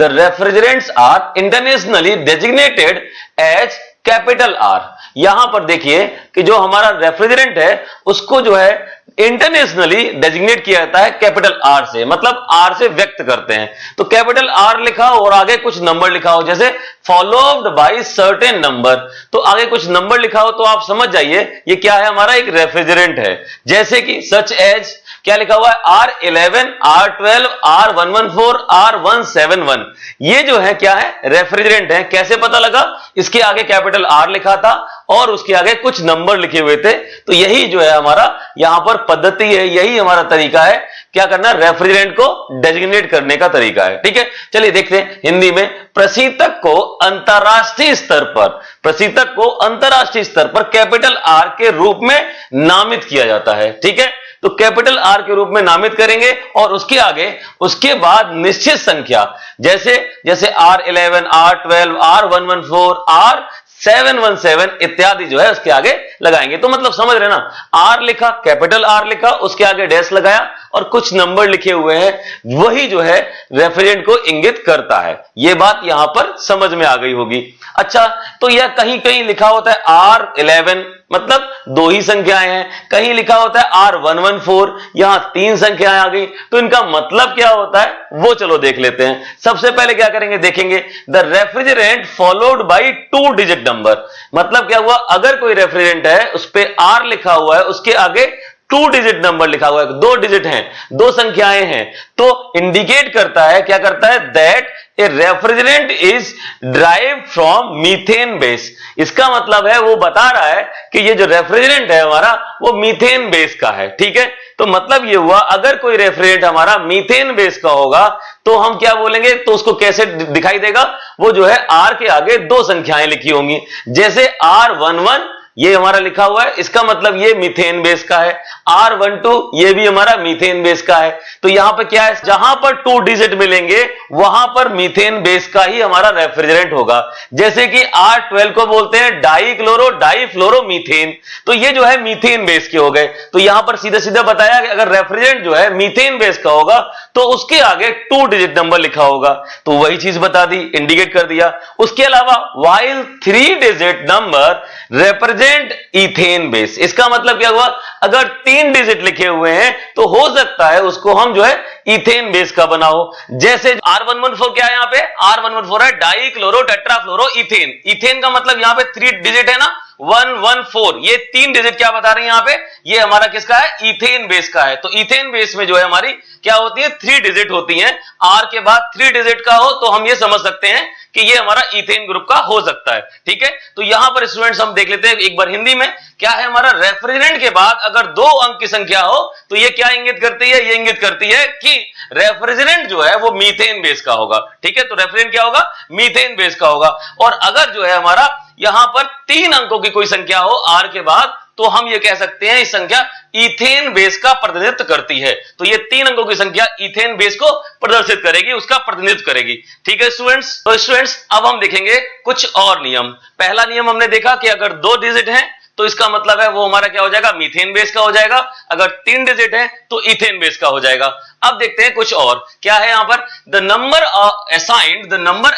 refrigerants are internationally designated as capital R। यहां पर देखिए कि जो हमारा रेफ्रिजरेंट है उसको जो है इंटरनेशनली डेजिग्नेट किया जाता है कैपिटल R से, मतलब R से व्यक्त करते हैं। तो कैपिटल R लिखा हो और आगे कुछ नंबर लिखा हो, जैसे फॉलोड बाय सर्टेन नंबर, तो आगे कुछ नंबर लिखा हो, तो आप समझ जाइए ये क्या है, हमारा एक रेफ्रिजरेंट है। जैसे कि सच एज, क्या लिखा हुआ है, R11, R12, R114, R171, ये जो है क्या है, रेफ्रिजरेंट है। कैसे पता लगा, इसके आगे कैपिटल R लिखा था और उसके आगे कुछ नंबर लिखे हुए थे। तो यही जो है हमारा यहां पर पद्धति है, यही हमारा तरीका है क्या करना, रेफ्रिजरेंट को डेजिग्नेट करने का तरीका है, ठीक है। चलिए देखते हैं हिंदी में, प्रशीतक को अंतरराष्ट्रीय स्तर पर, प्रशीतक को अंतरराष्ट्रीय स्तर पर कैपिटल R के रूप में नामित किया जाता है, ठीक है। तो कैपिटल R के रूप में नामित करेंगे, और उसके आगे उसके बाद निश्चित संख्या, जैसे जैसे R11, R12, R114, 717 इत्यादि जो है उसके आगे लगाएंगे। तो मतलब समझ रहे ना, आर लिखा, कैपिटल आर लिखा, उसके आगे डैश लगाया और कुछ नंबर लिखे हुए हैं, वही जो है रेफ्रिजरेंट को इंगित करता है। यह बात यहां पर समझ में आ गई होगी। अच्छा, तो यह कहीं कहीं लिखा होता है R11, मतलब दो ही संख्याएं हैं, कहीं लिखा होता है R114, यहां तीन संख्याएं आ गई। तो इनका मतलब क्या होता है वो चलो देख लेते हैं। सबसे पहले क्या करेंगे, देखेंगे the refrigerant followed by 2 digit number. मतलब क्या हुआ, अगर कोई रेफ्रिजरेंट है उस पे R लिखा हुआ है, उसके आगे 2 डिजिट नंबर लिखा हुआ है, 2 डिजिट हैं, 2 संख्याएं हैं, तो इंडिकेट करता है, क्या करता है, that A refrigerant is derived from methane base. इसका मतलब है वो बता रहा है कि ये जो रेफ्रिजरेंट है हमारा वो मीथेन बेस का है। ठीक है, तो मतलब ये हुआ अगर कोई रेफ्रिजरेंट हमारा मीथेन बेस का होगा तो हम क्या बोलेंगे, तो उसको कैसे दिखाई देगा, वो जो है आर के आगे 2 संख्याएं लिखी होंगी। जैसे R11 ये हमारा लिखा हुआ है, इसका मतलब ये मीथेन बेस का है। R12 ये भी हमारा मीथेन बेस का है। तो यहां पर क्या है, जहां पर 2 डिजिट मिलेंगे वहां पर मीथेन बेस का ही हमारा रेफ्रिजरेंट होगा। जैसे कि R12 को बोलते हैं डाइफ्लोरोमीथेन, तो ये जो है मीथेन बेस के हो गए। तो यहां पर सीधा सीधा बताया कि अगर रेफ्रिजरेंट जो है मीथेन बेस का होगा तो उसके आगे 2 डिजिट नंबर लिखा होगा। तो वही चीज बता दी, इंडिकेट कर दिया। उसके अलावा while 3 digit number represent ethane base, इसका मतलब क्या हुआ, अगर 3 डिजिट लिखे हुए हैं तो हो सकता है उसको हम जो है इथेन बेस का बनाओ। जैसे R114 क्या है, यहां पे R114 है डाइक्लोरो टेट्राफ्लोरो इथेन। इथेन का मतलब यहां पे 3 डिजिट है ना, 114, ये 3 डिजिट क्या बता रहे हैं यहां पे, ये हमारा किसका है, इथेन बेस का है। तो इथेन बेस में जो है हमारी क्या होती है, 3 डिजिट होती हैं। आर के बाद 3 डिजिट का हो तो हम ये समझ सकते हैं कि ये हमारा इथेन ग्रुप का हो सकता है। ठीक है, तो यहां पर स्टूडेंट्स हम देख लेते हैं एक बार हिंदी में, क्या है हमारा रेफ्रिजरेंट के बाद अगर 2 अंक की संख्या हो तो ये क्या इंगित करती है, ये इंगित करती है कि रेफ्रिजरेंट जो है वो मीथेन बेस का होगा। ठीक है, तो रेफ्रिजरेंट क्या होगा, मीथेन बेस का होगा। और अगर जो है हमारा यहां पर 3 अंकों की कोई संख्या हो आर के बाद तो हम ये कह सकते हैं इस संख्या इथेन बेस का प्रतिनिधित्व करती है। तो ये 3 अंकों की संख्या इथेन बेस को प्रदर्शित करेगी, उसका प्रतिनिधित्व करेगी। ठीक है स्टूडेंट्स, तो स्टूडेंट्स अब हम देखेंगे कुछ और नियम। पहला नियम हमने देखा कि अगर 2 डिजिट हैं तो इसका मतलब है वो हमारा क्या हो जाएगा, मीथेन बेस का हो जाएगा। अगर 3 डिजिट है तो इथेन बेस का हो जाएगा। अब देखते हैं कुछ और क्या है यहां पर, the number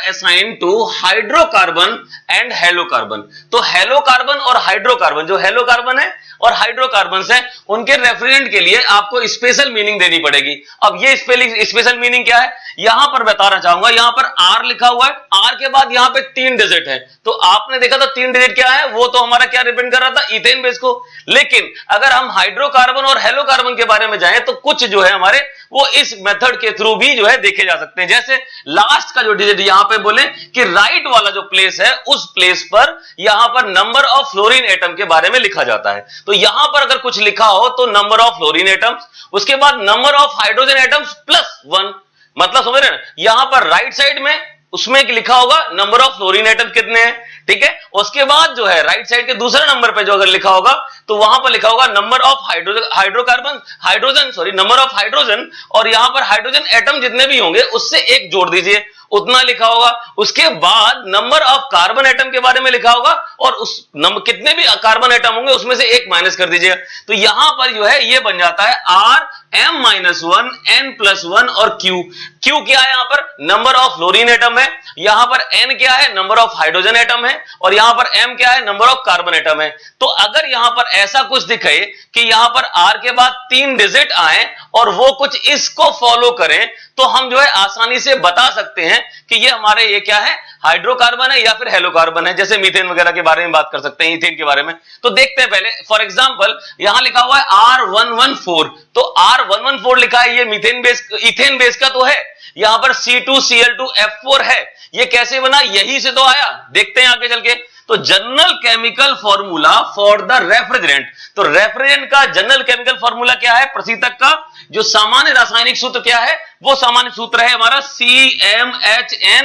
assigned to hydrocarbon and halocarbon. तो हेलोकार्बन और हाइड्रोकार्बन, जो हेलोकार्बन है और हाइड्रोकार्बन है उनके रेफ्रिजरेंट के लिए आपको स्पेशल मीनिंग देनी पड़ेगी। अब ये स्पेशल मीनिंग क्या है, यहां पर बताना चाहूंगा, यहां पर आर लिखा हुआ है, आर के बाद यहां पे 3 डिजिट है। तो आपने देखा था 3 डिजिट क्या है, वो तो हमारा क्या रिप्रेजेंट कर रहा था, इथेन बेस को। लेकिन अगर हम हाइड्रोकार्बन और हेलोकार्बन के बारे में जाएं तो कुछ जो है हमारे वो इस मेथड के थ्रू भी जो है देखे जा सकते हैं। जैसे लास्ट का जो डिजिट यहां पे बोले कि राइट वाला जो प्लेस है उस प्लेस पर यहां पर नंबर ऑफ फ्लोरीन एटम के बारे में लिखा जाता है। तो यहां पर अगर कुछ लिखा हो तो नंबर ऑफ फ्लोरीन एटम्स, उसके बाद नंबर ऑफ हाइड्रोजन एटम्स +1, मतलब समझ रहे हैं, यहां पर राइट साइड में उसमें लिखा होगा नंबर ऑफ फ्लोरीन एटम कितने हैं। ठीक है, उसके बाद जो है राइट साइड के दूसरे नंबर पे जो अगर लिखा होगा तो वहां पर लिखा होगा number of number of hydrogen, और यहां पर हाइड्रोजन एटम जितने भी होंगे उससे 1 जोड़ दीजिए, उतना लिखा होगा। उसके बाद नंबर ऑफ कार्बन एटम के बारे में लिखा होगा और उस नंबर कितने भी कार्बन एटम होंगे उसमें से 1 माइनस कर दीजिए। तो यहां पर जो है ये बन जाता है Rm-1 n+1 और Q क्या है, यहां पर नंबर ऑफ फ्लोरीन एटम है, यहां पर n क्या है, नंबर ऑफ हाइड्रोजन एटम है, और यहां पर m क्या है, नंबर ऑफ कार्बन एटम है। तो अगर यहां पर ऐसा कुछ दिखे कि यहां पर R के बाद 3 डिजिट आए और वो कुछ इसको फॉलो करें तो हम जो है आसानी से बता सकते हैं कि ये हमारे ये क्या है, हाइड्रोकार्बन है या फिर हेलोकार्बन है। जैसे मीथेन वगैरह के बारे में बात कर सकते हैं, इथेन के बारे में। तो देखते हैं पहले, फॉर एग्जांपल यहां लिखा हुआ है R114, तो R114 लिखा है, ये मीथेन बेस इथेन बेस का तो है। यहां पर C2Cl2F4 है, ये कैसे बना, यही से तो आया। देखते हैं आगे चल के। तो general chemical formula for the refrigerant, तो रेफ्रिजरेंट का जनरल केमिकल फॉर्मूला क्या है, प्रशीतक का जो सामान्य रासायनिक सूत्र क्या है, वो सामान्य सूत्र है हमारा CmHnClP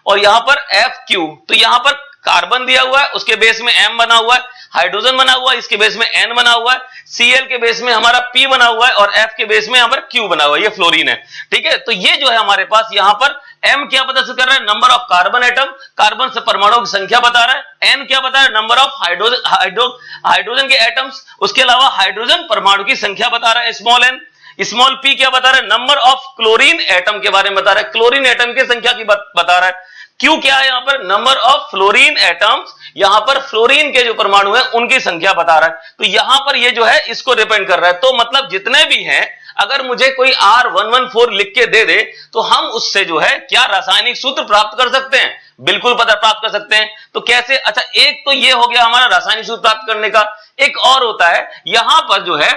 और यहां पर FQ। तो यहां पर कार्बन दिया हुआ है, उसके बेस में M बना हुआ है, हाइड्रोजन बना हुआ है, इसके बेस में N बना हुआ है, Cl के बेस में हमारा P बना हुआ है और F के बेस में यहां पर Q बना हुआ है, ये फ्लोरीन है। ठीक है, तो ये जो है हमारे पास यहां पर m क्या पता कर रहा है, number of carbon atom, carbon से परमाणुओं की संख्या बता रहा है। n क्या बता रहा है, नंबर ऑफ हाइड्रोजन के एटम्स, उसके अलावा हाइड्रोजन परमाणु की संख्या बता रहा है स्मॉल n। स्मॉल p क्या बता रहा है, नंबर ऑफ क्लोरीन एटम के बारे में बता रहा है, क्लोरीन एटम की संख्या की बता रहा है। क्यों क्या है यहां पर, नंबर ऑफ फ्लोरीन एटम्स, यहां पर फ्लोरीन के जो परमाणु है उनकी संख्या बता रहा है। तो यहां पर ये जो है इसको डिपेंड कर रहा है। तो मतलब जितने भी हैं, अगर मुझे कोई R114 लिख के दे दे तो हम उससे जो है क्या रासायनिक सूत्र प्राप्त कर सकते हैं, बिल्कुल पता प्राप्त कर सकते हैं। तो कैसे, अच्छा एक तो ये हो गया हमारा रासायनिक सूत्र प्राप्त करने का। एक और होता है यहां पर जो है,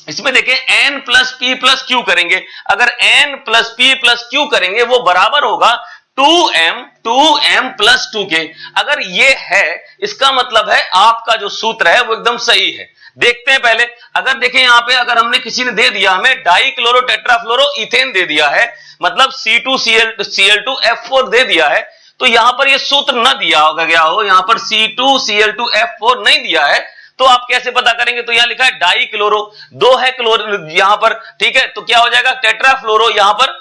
इसमें देखें n plus P plus Q करेंगे, अगर n plus P plus Q करेंगे वो बराबर होगा 2m प्लस 2 के। अगर ये है, इसका मतलब है आपका जो सूत्र है वो एकदम सही है। देखते हैं पहले, अगर देखें यहां पे, अगर हमने किसी ने दे दिया हमें डाइक्लोरो टेट्राफ्लोरो इथेन दे दिया है, मतलब C2Cl2F4 दे दिया है, तो यहां पर ये सूत्र न दिया होगा, गया हो यहां पर C2Cl2F4 नहीं दिया है, तो आप कैसे पता करेंगे। तो यहां लिखा है डाइक्लोरो, दो है क्लोरीन यहां पर, ठीक है, तो क्या हो जाएगा टेट्राफ्लोरो, यहां पर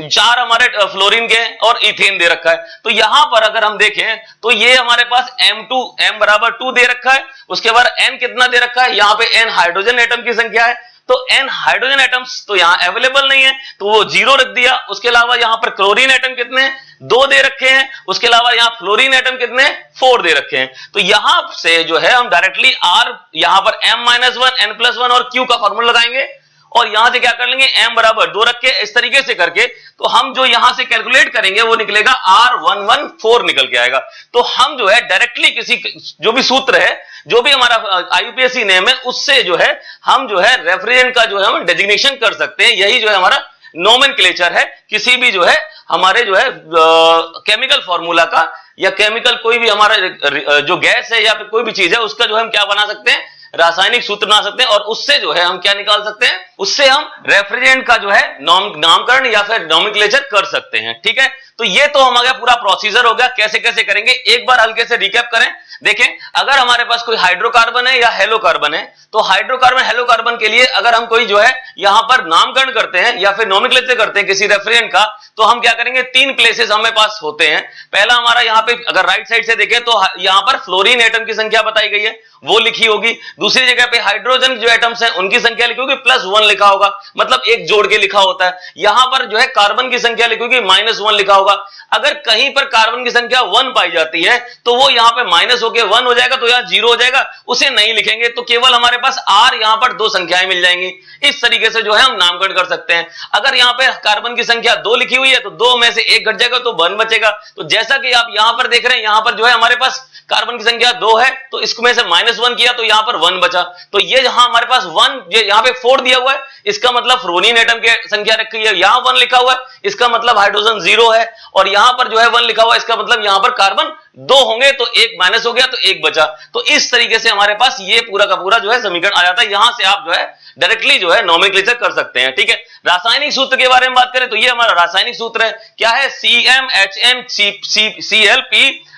4 हमारे फ्लोरीन के और इथेन दे रखा है। तो यहां पर अगर हम देखें तो ये हमारे पास m बराबर 2 दे रखा है, उसके बाद n कितना दे रखा है, यहां पे n हाइड्रोजन एटम की संख्या है, तो n हाइड्रोजन एटम्स तो यहां अवेलेबल नहीं है तो वो 0 रख दिया। उसके अलावा यहां पर क्लोरीन एटम कितने, 2 दे रखे हैं, उसके अलावा यहां फ्लोरीन एटम कितने, 4 दे रखे हैं। तो यहां से जो है हम डायरेक्टली r यहां पर m-1 n+1 और q का फॉर्मूला लगाएंगे और यहां से क्या कर लेंगे, m बराबर 2 रख के इस तरीके से करके, तो हम जो यहां से कैलकुलेट करेंगे वो निकलेगा R114 निकल के आएगा। तो हम जो है डायरेक्टली किसी जो भी सूत्र है, जो भी हमारा IUPAC नेम है, उससे जो है हम जो है रेफ्रिजरेंट का जो है हम डेजिग्नेशन कर सकते हैं। यही जो है हमारा नोमेनक्लेचर है किसी भी जो है हमारे जो है केमिकल फॉर्मूला का, या केमिकल कोई भी हमारा जो गैस है या फिर कोई भी चीज है उसका जो हम क्या बना सकते हैं, रासायनिक सूत्र बना सकते हैं, और उससे जो है हम क्या निकाल सकते हैं, उससे हम रेफ्रिजरेंट का जो है नामकरण या फिर नोमेनक्लेचर कर सकते हैं। ठीक है, तो ये तो हमारा पूरा प्रोसीजर हो गया, कैसे कैसे करेंगे एक बार हल्के से रिकैप करें। देखें, अगर हमारे पास कोई हाइड्रोकार्बन है या हेलोकार्बन है, तो हाइड्रोकार्बन हेलोकार्बन के लिए अगर हम कोई जो है यहां पर नामकरण करते हैं या फिर नोमेनक्लेचर करते हैं किसी रेफ्रिजरेंट का, तो हम क्या करेंगे, 3 प्लेसेस हमें पास होते हैं। पहला हमारा यहां पे अगर राइट साइड से देखें तो यहां पर फ्लोरीन एटम की संख्या बताई गई है, वो लिखी होगी। दूसरी जगह पे हाइड्रोजन जो एटम्स हैं उनकी संख्या लिखी होगी, +1 लिखा होगा, मतलब एक जोड़ के लिखा होता है। यहां पर जो है कार्बन की संख्या लिखी होगी, -1 लिखा होगा। अगर कहीं पर कार्बन की संख्या 1 पाई जाती है तो वो यहां पे माइनस होके 1 हो जाएगा, तो यहां 0 हो जाएगा, उसे नहीं लिखेंगे, तो केवल हमारे पास R यहां पर 2 संख्याएं मिल जाएंगी। इस तरीके से जो है हम नामकरण कर सकते हैं। अगर यहां पे कार्बन की संख्या 2 लिखी हुई है तो 2 में से 1 घट जाएगा तो 1 बचेगा। तो जैसा कि आप यहां पर देख रहे हैं, यहां पर जो है हमारे पास कार्बन की संख्या 2 है, तो इसमें से -1 किया तो यहां पर 1 बचा। तो ये जहां हमारे पास 1, यहां पे 4 दिया हुआ है, इसका मतलब फ्लोरीन एटम की संख्या रखी है। यहां 1 लिखा हुआ है, इसका मतलब हाइड्रोजन 0 है, और यहां पर जो है 1 लिखा हुआ है, इसका मतलब यहां पर कार्बन 2 होंगे, तो 1 माइनस हो गया तो 1 बचा। तो इस तरीके से हमारे पास ये पूरा का पूरा जो है समीकरण आ जाता है। यहां से आप जो है डायरेक्टली जो है नोमेनक्लेचर कर सकते हैं। ठीक है, रासायनिक सूत्र के बारे में बात करें तो ये हमारा रासायनिक सूत्र है, क्या है, CmHnCl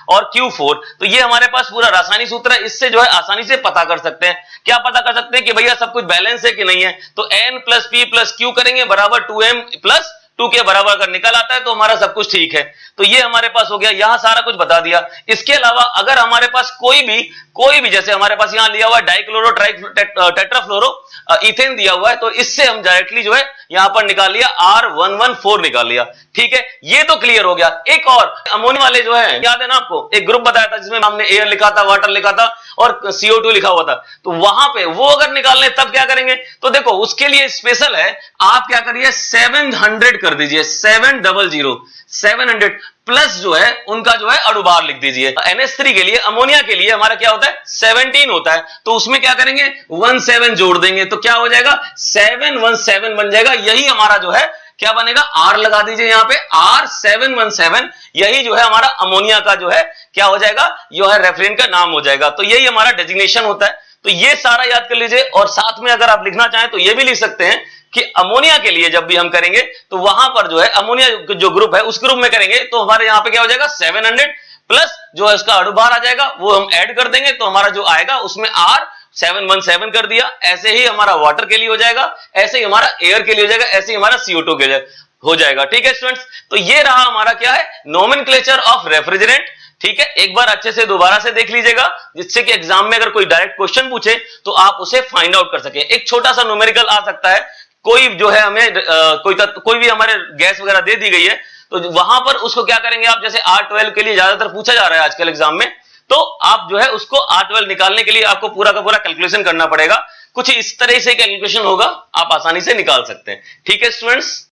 और Q4। तो ये हमारे पास पूरा रासायनिक सूत्र है, इससे जो है आसानी से पता कर सकते हैं। क्या पता कर सकते हैं कि भैया सब कुछ बैलेंस है कि नहीं है, तो n plus p plus q करेंगे बराबर 2m प्लस 2 के बराबर अगर निकल आता है तो हमारा सब कुछ ठीक है। तो ये हमारे पास हो गया, यहां सारा कुछ बता दिया। इसके अलावा अगर हमारे पास कोई भी जैसे हमारे पास यहां लिया हुआ है डाइक्लोरो टेट्राफ्लोरो इथेन दिया हुआ है, तो इससे हम डायरेक्टली जो है यहां पर निकाल लिया, R114 निकाल लिया। ठीक है, ये तो क्लियर हो गया। एक और अमोनिया वाले जो है, याद है ना आपको, एक ग्रुप बताया था जिसमें हमने एयर लिखा था, वाटर लिखा था और CO2 लिखा हुआ था, तो वहां पे वो अगर निकालने तब क्या करेंगे, तो देखो उसके लिए स्पेशल है, आप क्या करिए 700 कर दीजिए, 700 प्लस जो है उनका जो है अणुभार लिख दीजिए। NH3 के लिए, अमोनिया के लिए हमारा क्या होता है, 17 होता है, तो उसमें क्या करेंगे 17 जोड़ देंगे, तो क्या हो जाएगा 717 बन जाएगा। यही हमारा जो है क्या बनेगा, R लगा दीजिए यहां पे, R717, यही जो है हमारा अमोनिया का जो है क्या हो जाएगा, जो है रेफ्रिजरेंट का नाम हो जाएगा। तो यही हमारा डेजिग्नेशन होता है। तो ये सारा याद कर लीजिए, और साथ में अगर आप लिखना चाहें तो ये भी लिख सकते हैं कि अमोनिया के लिए जब भी हम करेंगे तो वहां पर जो है अमोनिया जो ग्रुप है उस ग्रुप में करेंगे, तो हमारे यहां पे क्या हो जाएगा 700 प्लस जो है उसका अणुभार आ जाएगा, वो हम ऐड कर देंगे, तो हमारा जो आएगा उसमें R 717 कर दिया, ऐसे ही हमारा वाटर के लिए हो जाएगा, ऐसे ही हमारा एयर के लिए हो जाएगा, ऐसे ही हमारा CO2 के लिए हो जाएगा। ठीक है स्टूडेंट्स, तो ये रहा हमारा क्या है, नोमेनक्लेचर ऑफ रेफ्रिजरेंट। ठीक है, एक बार अच्छे से दोबारा से देख लीजिएगा, जिससे कि एग्जाम में अगर कोई डायरेक्ट क्वेश्चन पूछे तो आप उसे फाइंड आउट कर सके। एक छोटा सा न्यूमेरिकल आ सकता है, कोई जो है हमें कोई भी हमारे गैस वगैरह दे दी गई है, तो वहां पर उसको क्या करेंगे आप, जैसे R12 के लिए ज्यादातर पूछा जा रहा है आजकल एग्जाम में, तो आप जो है उसको R12 निकालने के लिए आपको पूरा का पूरा कैलकुलेशन करना पड़ेगा। कुछ इस तरह से कैलकुलेशन होगा, आप आसानी से निकाल सकते हैं। ठीक है स्टूडेंट्स,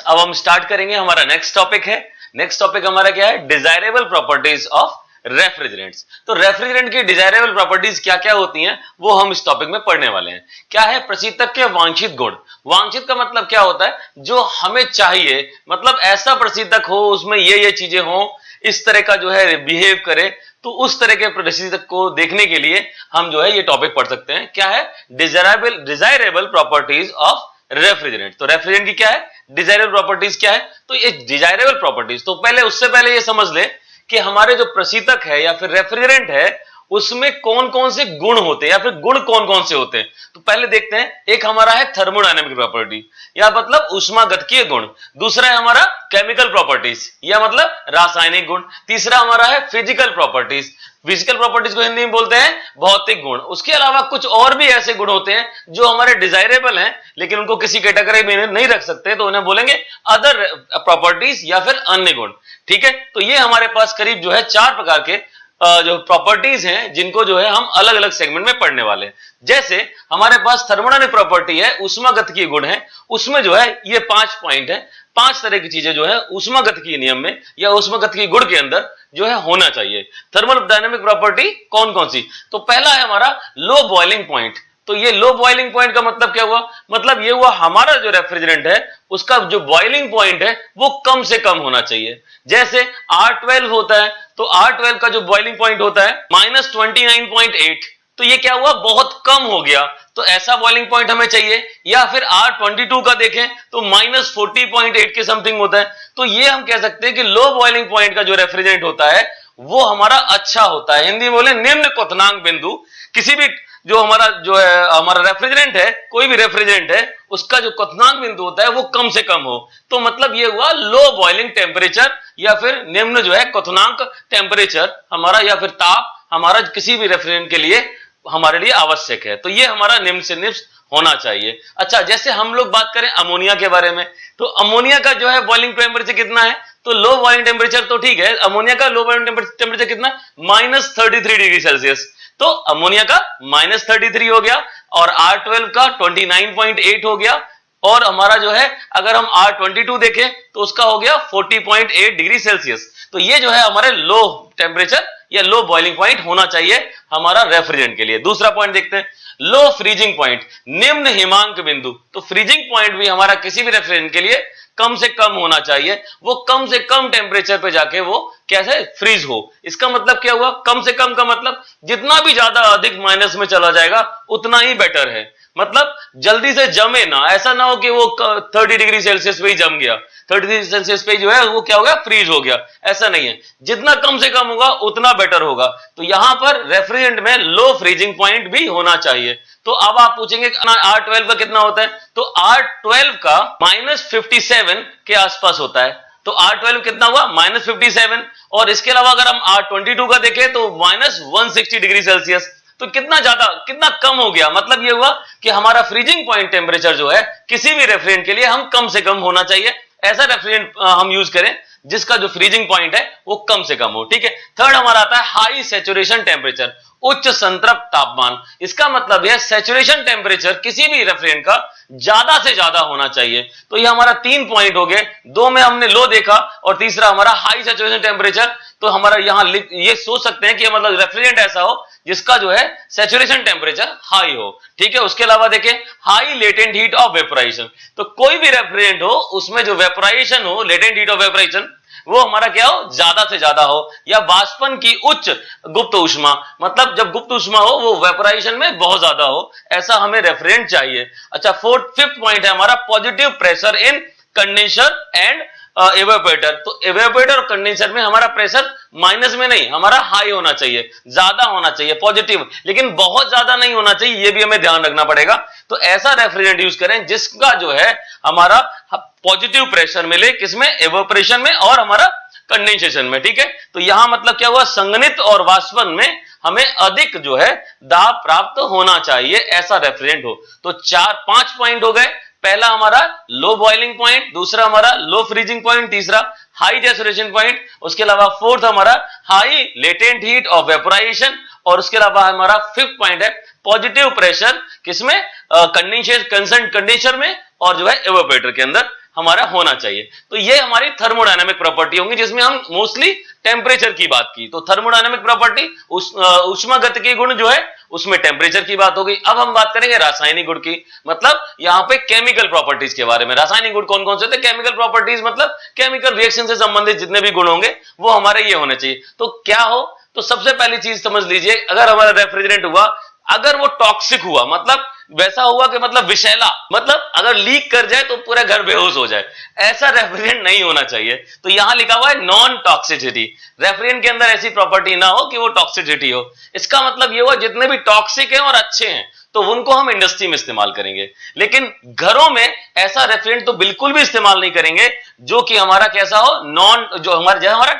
अब हम स्टार्ट करेंगे, हमारा नेक्स्ट टॉपिक है। नेक्स्ट टॉपिक हमारा क्या है, डिजायरेबल प्रॉपर्टीज ऑफ रेफ्रिजरेंट्स। तो रेफ्रिजरेंट की डिजायरेबल प्रॉपर्टीज क्या क्या होती हैं वो हम इस टॉपिक में पढ़ने वाले हैं। क्या है, प्रशीतक के वांछित गुण। वांछित का मतलब क्या होता है, जो हमें चाहिए, मतलब ऐसा प्रशीतक हो, उसमें ये चीजें हो, इस तरह का जो है बिहेव करे, तो उस तरह के प्रशीतक को देखने के लिए हम जो है ये टॉपिक पढ़ सकते हैं। क्या है, डिजायरेबल प्रॉपर्टीज ऑफ रेफ्रिजरेंट। तो रेफ्रिजरेंट की क्या है, डिजायरेबल प्रॉपर्टीज क्या है, तो ये डिजायरेबल प्रॉपर्टीज, तो पहले उससे पहले ये समझ ले कि हमारे जो प्रशीतक है या फिर रेफ्रिजरेंट है उसमें कौन कौन से गुण होते हैं या फिर गुण कौन कौन से होते हैं। तो पहले देखते हैं, एक हमारा है थर्मोडायनेमिक प्रॉपर्टी या मतलब ऊष्मागतिकीय गुण, दूसरा है हमारा केमिकल प्रॉपर्टीज या मतलब रासायनिक गुण, तीसरा हमारा है फिजिकल प्रॉपर्टीज। फिजिकल प्रॉपर्टीज को हिंदी में बोलते हैं भौतिक गुण। उसके अलावा कुछ और भी ऐसे गुण होते हैं जो हमारे डिजायरेबल हैं लेकिन उनको किसी कैटेगरी में नहीं रख सकते, तो उन्हें बोलेंगे अदर प्रॉपर्टीज या फिर अन्य गुण। ठीक है, तो ये हमारे पास करीब जो है 4 प्रकार के जो प्रॉपर्टीज हैं जिनको जो है हम अलग अलग सेगमेंट में पढ़ने वाले हैं। जैसे हमारे पास थर्मोडायनेमिक प्रॉपर्टी है, ऊष्मागतिकीय गुण है, उसमें जो है ये 5 पॉइंट है, 5 तरह की चीजें जो है ऊष्मागतिकीय नियम में या ऊष्मागतिकीय गुण के अंदर जो है होना चाहिए। थर्मोडायनेमिक प्रॉपर्टी कौन कौन सी, तो पहला है हमारा लो बॉइलिंग पॉइंट। तो ये लो बॉइलिंग पॉइंट का मतलब क्या हुआ, मतलब ये हुआ हमारा जो रेफ्रिजरेंट है उसका जो बॉइलिंग पॉइंट है वो कम से कम होना चाहिए। जैसे R12 होता है, तो R12 का जो बॉइलिंग पॉइंट होता है -29.8, तो ये क्या हुआ, बहुत कम हो गया, तो ऐसा बॉइलिंग पॉइंट हमें चाहिए। या फिर R22 का देखें तो -40.8 के समथिंग होता है, तो ये हम कह सकते हैं कि लो बॉइलिंग पॉइंट का जो रेफ्रिजरेंट होता है वो हमारा अच्छा होता है। हिंदी में बोले निम्न क्वथनांक बिंदु, किसी भी जो हमारा रेफ्रिजरेंट है, कोई भी रेफ्रिजरेंट है, उसका जो क्वथनांक बिंदु होता है वो कम से कम हो। तो मतलब ये हुआ लो बॉइलिंग टेम्परेचर या फिर निम्न जो है क्वथनांक टेम्परेचर हमारा या फिर ताप हमारा किसी भी रेफ्रिजरेंट के लिए हमारे लिए आवश्यक है। तो ये हमारा निम्न से निम्न होना चाहिए। अच्छा, जैसे हम लोग बात करें अमोनिया के बारे में, तो अमोनिया का जो है बॉइलिंग टेम्परेचर कितना है, तो लो बॉइलिंग टेम्परेचर तो ठीक है, अमोनिया का लो बॉइलिंग टेम्परेचर कितना, -33 डिग्री सेल्सियस। तो अमोनिया का -33 हो गया और R12 का 29.8 हो गया, और हमारा जो है अगर हम R22 देखें तो उसका हो गया 40.8 डिग्री सेल्सियस। तो ये जो है हमारे लो टेम्परेचर या लो बॉइलिंग पॉइंट होना चाहिए हमारा रेफ्रिजरेंट के लिए। दूसरा पॉइंट देखते हैं, लो फ्रीजिंग पॉइंट, निम्न हिमांक बिंदु। तो फ्रीजिंग पॉइंट भी हमारा किसी भी रेफ्रिजरेंट के लिए कम से कम होना चाहिए, वो कम से कम टेम्परेचर पे जाके वो कैसे फ्रीज हो। इसका मतलब क्या हुआ, कम से कम का मतलब जितना भी ज्यादा अधिक माइनस में चला जाएगा उतना ही बेटर है, मतलब जल्दी से जमे ना, ऐसा ना हो कि वो 30 डिग्री सेल्सियस पे ही जम गया, 30 डिग्री सेल्सियस पे जो है वो क्या हो गया, फ्रीज हो गया, ऐसा नहीं है। जितना कम से कम होगा उतना बेटर होगा। तो यहां पर रेफ्रिजरेंट में लो फ्रीजिंग पॉइंट भी होना चाहिए। तो अब आप पूछेंगे R12 का कितना होता है, तो R12 का -57 के आसपास होता है। तो R12 कितना हुआ, -57, और इसके अलावा अगर हम R22 का देखें तो -160 डिग्री सेल्सियस। तो कितना ज्यादा, कितना कम हो गया, मतलब ये हुआ कि हमारा फ्रीजिंग पॉइंट टेम्परेचर जो है किसी भी रेफ्रिजरेंट के लिए हम कम से कम होना चाहिए, ऐसा रेफ्रिजरेंट हम यूज करें जिसका जो फ्रीजिंग पॉइंट है वो कम से कम हो। ठीक है, थर्ड हमारा आता है हाई सैचुरेशन टेम्परेचर, उच्च संतृप्त तापमान। इसका मतलब है सैचुरेशन टेम्परेचर किसी भी रेफ्रिजरेंट का ज्यादा से ज्यादा होना चाहिए। तो ये हमारा 3 पॉइंट हो गए, 2 में हमने लो देखा और तीसरा हमारा हाई सैचुरेशन टेम्परेचर। तो हमारा यहां ये सोच सकते हैं कि मतलब रेफ्रिजरेंट ऐसा हो जिसका जो है सैचुरेशन टेम्परेचर हाई हो। ठीक है, उसके अलावा देखें high latent heat of vaporisation, तो कोई भी रेफ्रिजरेंट हो उसमें जो वेपोराइजेशन हो, लेटेंट हीट ऑफ वेपोराइजेशन, वो हमारा क्या हो, ज्यादा से ज्यादा हो, या वाष्पन की उच्च गुप्त ऊष्मा, मतलब जब गुप्त ऊष्मा हो वो वेपोराइजेशन में बहुत ज्यादा हो, ऐसा हमें रेफ्रिजरेंट चाहिए। अच्छा, फिफ्थ पॉइंट है हमारा positive pressure in condenser and evaporator, तो एवेपोरेटर और कंडेंसर में हमारा प्रेशर माइनस में नहीं, हमारा हाई होना चाहिए, ज्यादा होना चाहिए, पॉजिटिव, लेकिन बहुत ज्यादा नहीं होना चाहिए, ये भी हमें ध्यान रखना पड़ेगा। तो ऐसा रेफ्रिजरेंट यूज करें जिसका जो है हमारा पॉजिटिव प्रेशर मिले, किसमें, एवेपोरेशन में और हमारा कंडेंसेशन में, ठीक है। तो यहां मतलब क्या हुआ, संघनित और वाष्पन में हमें अधिक जो है दाब प्राप्त होना चाहिए, ऐसा रेफ्रिजरेंट हो। तो 4-5 पॉइंट हो गए। पहला हमारा लो बॉइलिंग पॉइंट, दूसरा हमारा लो फ्रीजिंग पॉइंट, तीसरा हाई डेसोरेशन पॉइंट, उसके अलावा फोर्थ हमारा high latent heat of vaporisation, और उसके अलावा हमारा फिफ्थ पॉइंट है पॉजिटिव प्रेशर, किसमें, कंडेंसर में और जो है एवेपोरेटर के अंदर हमारा होना चाहिए। तो ये हमारी थर्मोडायनामिक प्रॉपर्टी होंगी, जिसमें हम मोस्टली टेम्परेचर की बात की। तो थर्मोडायनामिक प्रॉपर्टी ऊष्मागतिकीय गुण जो है उसमें टेम्परेचर की बात होगी। अब हम बात करेंगे रासायनिक गुण की, मतलब यहां पे केमिकल प्रॉपर्टीज के बारे में। रासायनिक गुण कौन कौन से होते हैं? केमिकल प्रॉपर्टीज मतलब केमिकल रिएक्शन से संबंधित जितने भी गुण होंगे वो हमारे ये होने चाहिए। तो क्या हो, तो सबसे पहली चीज समझ लीजिए, अगर हमारा रेफ्रिजरेंट हुआ, अगर वो टॉक्सिक हुआ, मतलब वैसा हुआ कि मतलब विषैला, मतलब अगर लीक कर जाए तो पूरा घर बेहोश हो जाए, ऐसा रेफ्रिजरेंट नहीं होना चाहिए। तो यहां लिखा हुआ है नॉन टॉक्सिसिटी। रेफ्रिजरेंट के अंदर ऐसी प्रॉपर्टी ना हो कि वो टॉक्सिसिटी हो। इसका मतलब ये हुआ जितने भी टॉक्सिक हैं और अच्छे हैं तो उनको हम इंडस्ट्री में इस्तेमाल करेंगे, लेकिन घरों में ऐसा रेफ्रिजरेंट तो बिल्कुल भी इस्तेमाल नहीं करेंगे जो कि हमारा कैसा हो, नॉन, जो हमारा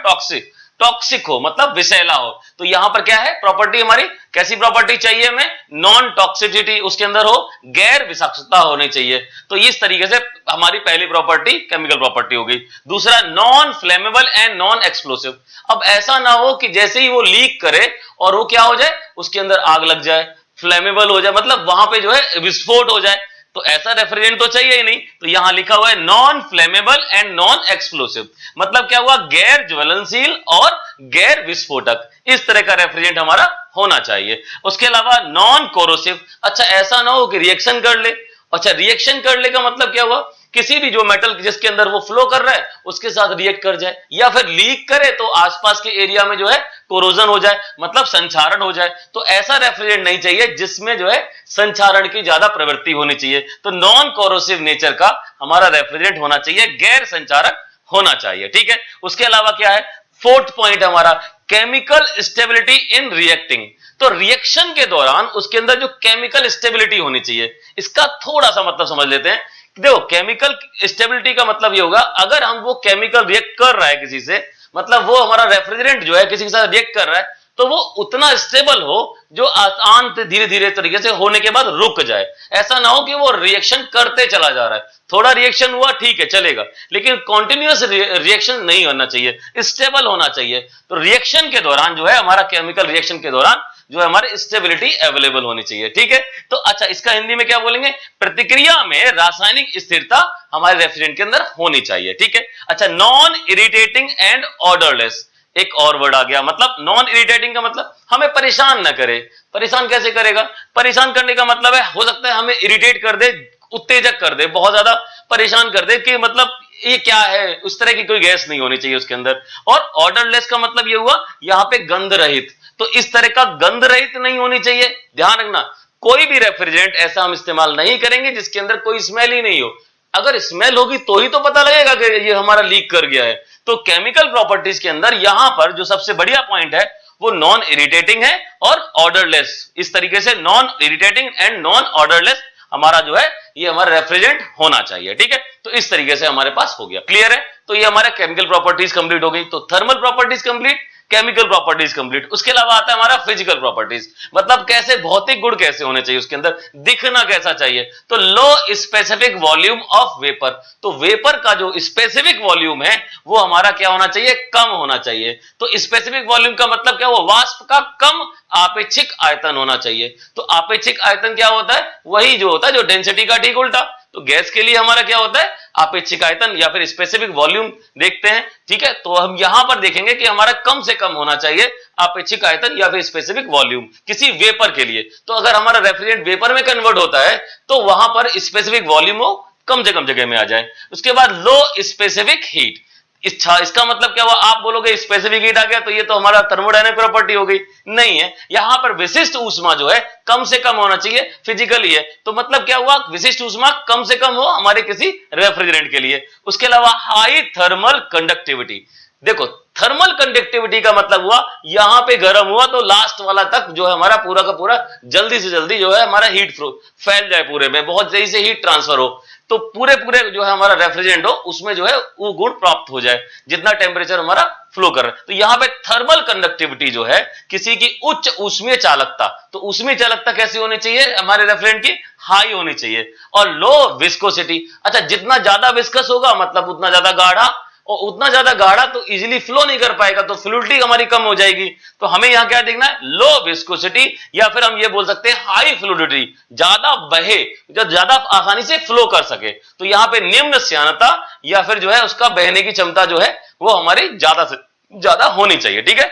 टॉक्सिक हो, मतलब विषैला हो। तो यहां पर क्या है प्रॉपर्टी हमारी, कैसी प्रॉपर्टी चाहिए हमें, नॉन टॉक्सिसिटी, उसके अंदर हो गैर विषाक्तता होनी चाहिए। तो इस तरीके से हमारी पहली प्रॉपर्टी केमिकल प्रॉपर्टी हो गई। दूसरा non flammable and non explosive. अब ऐसा ना हो कि जैसे ही वो लीक करे और वो क्या हो जाए, उसके अंदर आग लग जाए, फ्लेमेबल हो जाए, मतलब वहां पे जो है विस्फोट हो जाए, तो ऐसा रेफ्रिजरेंट तो चाहिए ही नहीं। तो यहां लिखा हुआ है non flammable and non explosive, मतलब क्या हुआ, गैर ज्वलनशील और गैर विस्फोटक, इस तरह का रेफ्रिजरेंट हमारा होना चाहिए। उसके अलावा नॉन कोरोसिव। अच्छा, ऐसा ना हो कि रिएक्शन कर ले। अच्छा, रिएक्शन कर ले का मतलब क्या हुआ, किसी भी जो मेटल जिसके अंदर वो फ्लो कर रहा है उसके साथ रिएक्ट कर जाए, या फिर लीक करे तो आसपास के एरिया में जो है कोरोजन हो जाए, मतलब संक्षारण हो जाए। तो ऐसा रेफ्रिजरेंट नहीं चाहिए जिसमें जो है संक्षारण की ज्यादा प्रवृत्ति होनी चाहिए। तो नॉन कोरोसिव नेचर का हमारा रेफ्रिजरेंट होना चाहिए, गैर संचारक होना चाहिए, ठीक है। उसके अलावा क्या है, फोर्थ पॉइंट हमारा केमिकल स्टेबिलिटी इन रिएक्टिंग। तो रिएक्शन के दौरान उसके अंदर जो केमिकल स्टेबिलिटी होनी चाहिए, इसका थोड़ा सा मतलब समझ लेते हैं। देखो, केमिकल स्टेबिलिटी का मतलब ये होगा, अगर हम वो केमिकल रिएक्ट कर रहा है किसी से, मतलब वो हमारा रेफ्रिजरेंट जो है किसी के साथ रिएक्ट कर रहा है, तो वो उतना स्टेबल हो जो आसान धीरे धीरे तरीके से होने के बाद रुक जाए। ऐसा ना हो कि वो रिएक्शन करते चला जा रहा है, थोड़ा रिएक्शन हुआ ठीक है चलेगा, लेकिन कॉन्टिन्यूअस रिएक्शन नहीं होना चाहिए, स्टेबल होना चाहिए। तो रिएक्शन के दौरान जो है हमारा केमिकल रिएक्शन के दौरान जो है हमारे स्टेबिलिटी अवेलेबल होनी चाहिए, ठीक है। तो अच्छा, इसका हिंदी में क्या बोलेंगे, प्रतिक्रिया में रासायनिक स्थिरता हमारे रेफ्रिजरेंट के अंदर होनी चाहिए, ठीक है। अच्छा, नॉन इरिटेटिंग एंड ऑर्डरलेस, एक और वर्ड आ गया, मतलब नॉन इरिटेटिंग का मतलब हमें परेशान ना करे। परेशान कैसे करेगा, परेशान करने का मतलब है, हो सकता है हमें इरिटेट कर दे, उत्तेजक कर दे, बहुत ज्यादा परेशान कर दे कि मतलब ये क्या है, उस तरह की कोई गैस नहीं होनी चाहिए उसके अंदर। और ऑर्डरलेस का मतलब ये हुआ यहां पे गंध रहित, तो इस तरह का गंध रहित नहीं होनी चाहिए। ध्यान रखना, कोई भी रेफ्रिजरेंट ऐसा हम इस्तेमाल नहीं करेंगे जिसके अंदर कोई स्मेल ही नहीं हो। अगर स्मेल होगी तो ही तो पता लगेगा कि ये हमारा लीक कर गया है। तो केमिकल प्रॉपर्टीज के अंदर यहां पर जो सबसे बढ़िया पॉइंट है वो नॉन इरिटेटिंग है और ऑर्डरलेस। इस तरीके से non irritating and non odourless हमारा जो है ये हमारा रेफ्रिजरेंट होना चाहिए, ठीक है। तो इस तरीके से हमारे पास हो गया, क्लियर है। तो ये हमारे केमिकल प्रॉपर्टीज कंप्लीट हो गई। तो thermal properties complete, chemical properties complete. उसके अलावा आता है हमारा फिजिकल प्रॉपर्टीज, मतलब कैसे भौतिक गुण कैसे होने चाहिए, उसके अंदर दिखना कैसा चाहिए। तो लो स्पेसिफिक वॉल्यूम ऑफ वेपर, तो वेपर का जो स्पेसिफिक वॉल्यूम है वो हमारा क्या होना चाहिए, कम होना चाहिए। तो स्पेसिफिक वॉल्यूम का मतलब क्या, वो वाष्प का कम आपेक्षिक आयतन होना चाहिए। तो आपेक्षिक आयतन क्या होता है, वही जो होता है जो डेंसिटी का ठीक उल्टा। तो गैस के लिए हमारा क्या होता है, आपेक्षिक आयतन या फिर स्पेसिफिक वॉल्यूम देखते हैं, ठीक है। तो हम यहां पर देखेंगे कि हमारा कम से कम होना चाहिए आपेक्षिक आयतन या फिर स्पेसिफिक वॉल्यूम किसी वेपर के लिए। तो अगर हमारा रेफ्रिजरेंट वेपर में कन्वर्ट होता है तो वहां पर स्पेसिफिक वॉल्यूम हो कम से कम जगह में आ जाए। उसके बाद लो स्पेसिफिक हीट, इसका मतलब क्या हुआ, आप बोलोगे स्पेसिफिक हीट आ गया तो ये तो हमारा थर्मोडायनेमिक प्रॉपर्टी हो गई, नहीं है, यहां पर विशिष्ट ऊष्मा जो है कम से कम होना चाहिए, फिजिकली है, तो मतलब क्या हुआ, विशिष्ट ऊष्मा कम से कम हो हमारे किसी रेफ्रिजरेंट के लिए। उसके अलावा हाई थर्मल कंडक्टिविटी, देखो थर्मल कंडक्टिविटी का मतलब हुआ यहां पे गर्म हुआ तो लास्ट वाला तक जो है हमारा पूरा का पूरा जल्दी से जल्दी जो है हमारा हीट फ्लो फैल जाए, पूरे में बहुत तेजी से हीट ट्रांसफर हो, तो पूरे जो है हमारा रेफ्रिजरेंट हो उसमें जो है वो गुण प्राप्त हो जाए जितना टेम्परेचर हमारा फ्लो कर रहा है। तो यहां पे थर्मल कंडक्टिविटी जो है किसी की उच्च ऊष्मीय चालकता, तो ऊष्मीय चालकता कैसी होनी चाहिए हमारे रेफ्रिजरेंट की, हाई होनी चाहिए, और लो विस्कोसिटी, अच्छा जितना ज्यादा विस्कस होगा मतलब उतना ज्यादा गाढ़ा, और उतना ज्यादा गाढ़ा तो इजीली फ्लो नहीं कर पाएगा, तो फ्लूइडिटी हमारी कम हो जाएगी। तो हमें यहां क्या देखना है, लो विस्कोसिटी, या फिर हम ये बोल सकते हैं हाई फ्लूइडिटी, ज्यादा बहे, जो ज्यादा आसानी से फ्लो कर सके। तो यहां पे निम्न श्यानता या फिर जो है उसका बहने की क्षमता जो है वो हमारी ज्यादा से ज्यादा होनी चाहिए, ठीक है।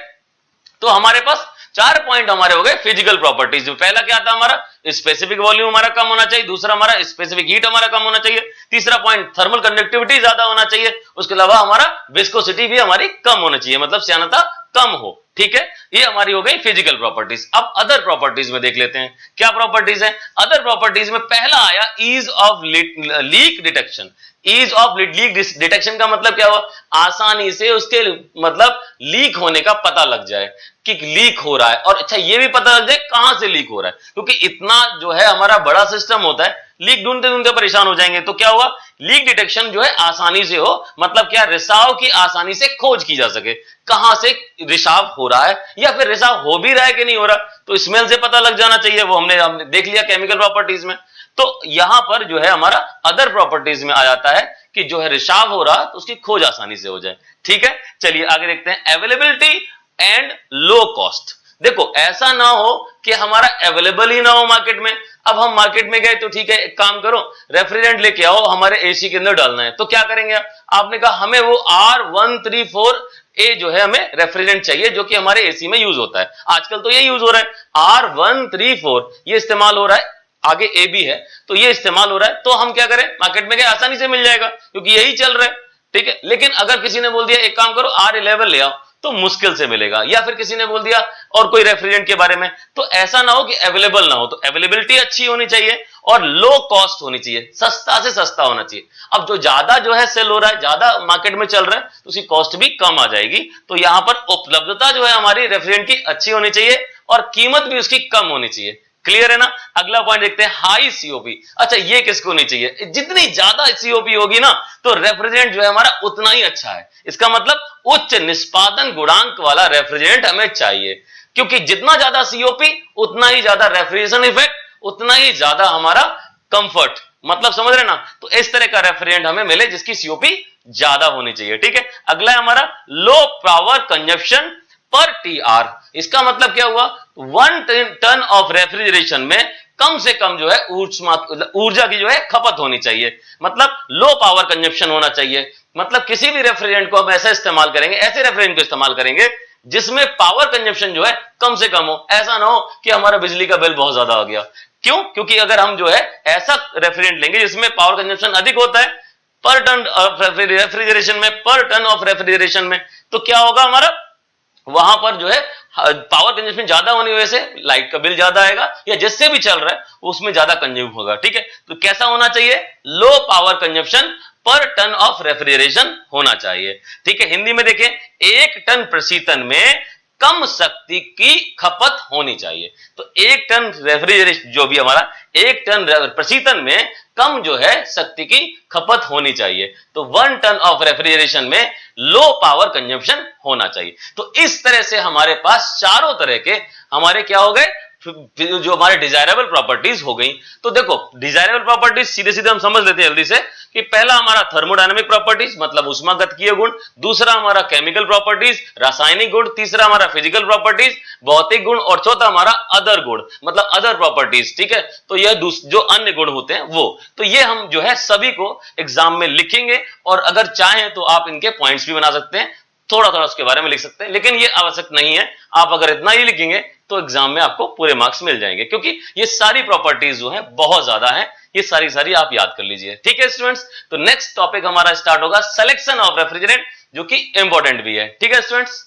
तो हमारे पास 4 पॉइंट हमारे हो गए फिजिकल प्रॉपर्टीज। पहला क्या था हमारा, स्पेसिफिक वॉल्यूम हमारा कम होना चाहिए, दूसरा हमारा स्पेसिफिक हीट हमारा कम होना चाहिए, तीसरा पॉइंट थर्मल कंडक्टिविटी ज्यादा होना चाहिए, उसके अलावा हमारा विस्कोसिटी भी हमारी कम होना चाहिए, मतलब श्यानता कम हो, ठीक है। ये हमारी हो गई फिजिकल प्रॉपर्टीज। अब अदर प्रॉपर्टीज में देख लेते हैं क्या प्रॉपर्टीज हैं। अदर प्रॉपर्टीज में पहला आया ease of leak detection. Ease of leak detection का मतलब क्या हुआ, आसानी से उसके मतलब लीक होने का पता लग जाए कि लीक हो रहा है, और अच्छा ये भी पता लग जाए कहां से लीक हो रहा है, क्योंकि इतना जो है हमारा बड़ा सिस्टम होता है, लीक ढूंढते ढूंढते परेशान हो जाएंगे। तो क्या हुआ, लीक डिटेक्शन जो है आसानी से हो, मतलब क्या, रिसाव की आसानी से खोज की जा सके, कहां से रिसाव हो रहा है या फिर रिसाव हो भी रहा है कि नहीं हो रहा, तो स्मेल से पता लग जाना चाहिए, वो हमने देख लिया केमिकल प्रॉपर्टीज में। तो यहां पर जो है हमारा अदर प्रॉपर्टीज में आ जाता है कि जो है रिसाव हो रहा तो उसकी खोज आसानी से हो जाए, ठीक है। चलिए आगे देखते हैं, अवेलेबिलिटी एंड लो कॉस्ट। देखो ऐसा ना हो कि हमारा अवेलेबल ही ना हो मार्केट में। अब हम मार्केट में गए तो ठीक है, एक काम करो रेफ्रिजरेंट लेके आओ, हमारे एसी के अंदर डालना है, तो क्या करेंगे आपने कहा हमें वो R134A जो है हमें रेफ्रिजरेंट चाहिए, जो कि हमारे एसी में यूज होता है, आजकल तो ये यूज हो रहा है R134, ये इस्तेमाल हो रहा है, आगे ए भी है, तो ये इस्तेमाल हो रहा है। तो हम क्या करें, मार्केट में गए आसानी से मिल जाएगा क्योंकि यही चल रहा है, ठीक है। लेकिन अगर किसी ने बोल दिया एक काम करो R11 ले आओ, तो मुश्किल से मिलेगा, या फिर किसी ने बोल दिया और कोई रेफ्रिजरेंट के बारे में, तो ऐसा ना हो कि अवेलेबल ना हो। तो अवेलेबिलिटी अच्छी होनी चाहिए और लो कॉस्ट होनी चाहिए, सस्ता से सस्ता होना चाहिए। अब जो ज्यादा जो है सेल हो रहा है, ज्यादा मार्केट में चल रहा है, तो उसकी कॉस्ट भी कम आ जाएगी। तो यहां पर उपलब्धता जो है हमारी रेफ्रिजरेंट की अच्छी होनी चाहिए और कीमत भी उसकी कम होनी चाहिए, क्लियर है ना। अगला पॉइंट देखते हैं, हाई सीओपी। अच्छा ये किसको नहीं चाहिए, जितनी ज्यादा सीओपी होगी ना तो रेफ्रिजरेंट जो है हमारा उतना ही अच्छा है, इसका मतलब उच्च निष्पादन गुणांक वाला रेफ्रिजरेंट हमें चाहिए, क्योंकि जितना ज्यादा सीओपी उतना ही ज्यादा रेफ्रिजरेशन इफेक्ट, उतना ही ज्यादा हमारा कंफर्ट, मतलब समझ रहे ना। तो इस तरह का रेफ्रिजरेंट हमें मिले जिसकी सीओपी ज्यादा होनी चाहिए, ठीक है। अगला है हमारा लो पावर कंजप्शन पर टीआर। इसका मतलब क्या हुआ, 1 टन ऑफ रेफ्रिजरेशन में कम से कम जो है ऊर्जा की जो है खपत होनी चाहिए, मतलब लो पावर कंजप्शन होना चाहिए। मतलब किसी भी रेफ्रिजरेंट को हम ऐसा इस्तेमाल करेंगे, ऐसे रेफ्रिजरेंट को इस्तेमाल करेंगे जिसमें पावर कंजप्शन जो है कम से कम हो। ऐसा ना हो कि हमारा बिजली का बिल बहुत ज्यादा आ गया, क्यों, क्योंकि अगर हम जो है ऐसा रेफ्रिजरेंट लेंगे जिसमें पावर कंजप्शन अधिक होता है पर टन ऑफ रेफ्रिजरेशन में, पर टन ऑफ रेफ्रिजरेशन में, तो क्या होगा हमारा, वहां पर जो है पावर कंजप्शन ज्यादा होने की वजह से लाइट का बिल ज्यादा आएगा, या जिससे भी चल रहा है उसमें ज्यादा कंज्यूम होगा, ठीक है। तो कैसा होना चाहिए, लो पावर कंजप्शन पर टन ऑफ रेफ्रिजरेशन होना चाहिए, ठीक है। हिंदी में देखें, 1 टन प्रति टन में कम शक्ति की खपत होनी चाहिए। तो 1 टन रेफ्रिजरेशन जो भी हमारा 1 टन प्रति टन में कम जो है शक्ति की खपत होनी चाहिए। तो 1 टन ऑफ रेफ्रिजरेशन में लो पावर कंजप्शन होना चाहिए। तो इस तरह से हमारे पास चारों तरह के हमारे क्या हो गए, जो हमारे डिजायरेबल प्रॉपर्टीज हो गई। तो देखो डिजायरेबल प्रॉपर्टीज सीधे सीधे हम समझ लेते हैं जल्दी से, कि पहला हमारा थर्मोडायनामिक प्रॉपर्टीज मतलब उष्मागतिकीय गुण, दूसरा हमारा केमिकल प्रॉपर्टीज रासायनिक गुण, तीसरा हमारा फिजिकल प्रॉपर्टीज भौतिक गुण, और चौथा हमारा अदर गुण मतलब अदर प्रॉपर्टीज, ठीक है। तो यह जो अन्य गुण होते हैं वो, तो ये हम जो है सभी को एग्जाम में लिखेंगे, और अगर चाहें तो आप इनके पॉइंट्स भी बना सकते हैं, थोड़ा थोड़ा उसके बारे में लिख सकते हैं, लेकिन ये आवश्यक नहीं है। आप अगर इतना ही लिखेंगे तो एग्जाम में आपको पूरे मार्क्स मिल जाएंगे, क्योंकि ये सारी प्रॉपर्टीज जो है बहुत ज्यादा है, ये सारी आप याद कर लीजिए। ठीक है स्टूडेंट्स, तो नेक्स्ट टॉपिक हमारा स्टार्ट होगा सिलेक्शन ऑफ रेफ्रिजरेंट, जो कि इंपॉर्टेंट भी है। ठीक है स्टूडेंट्स,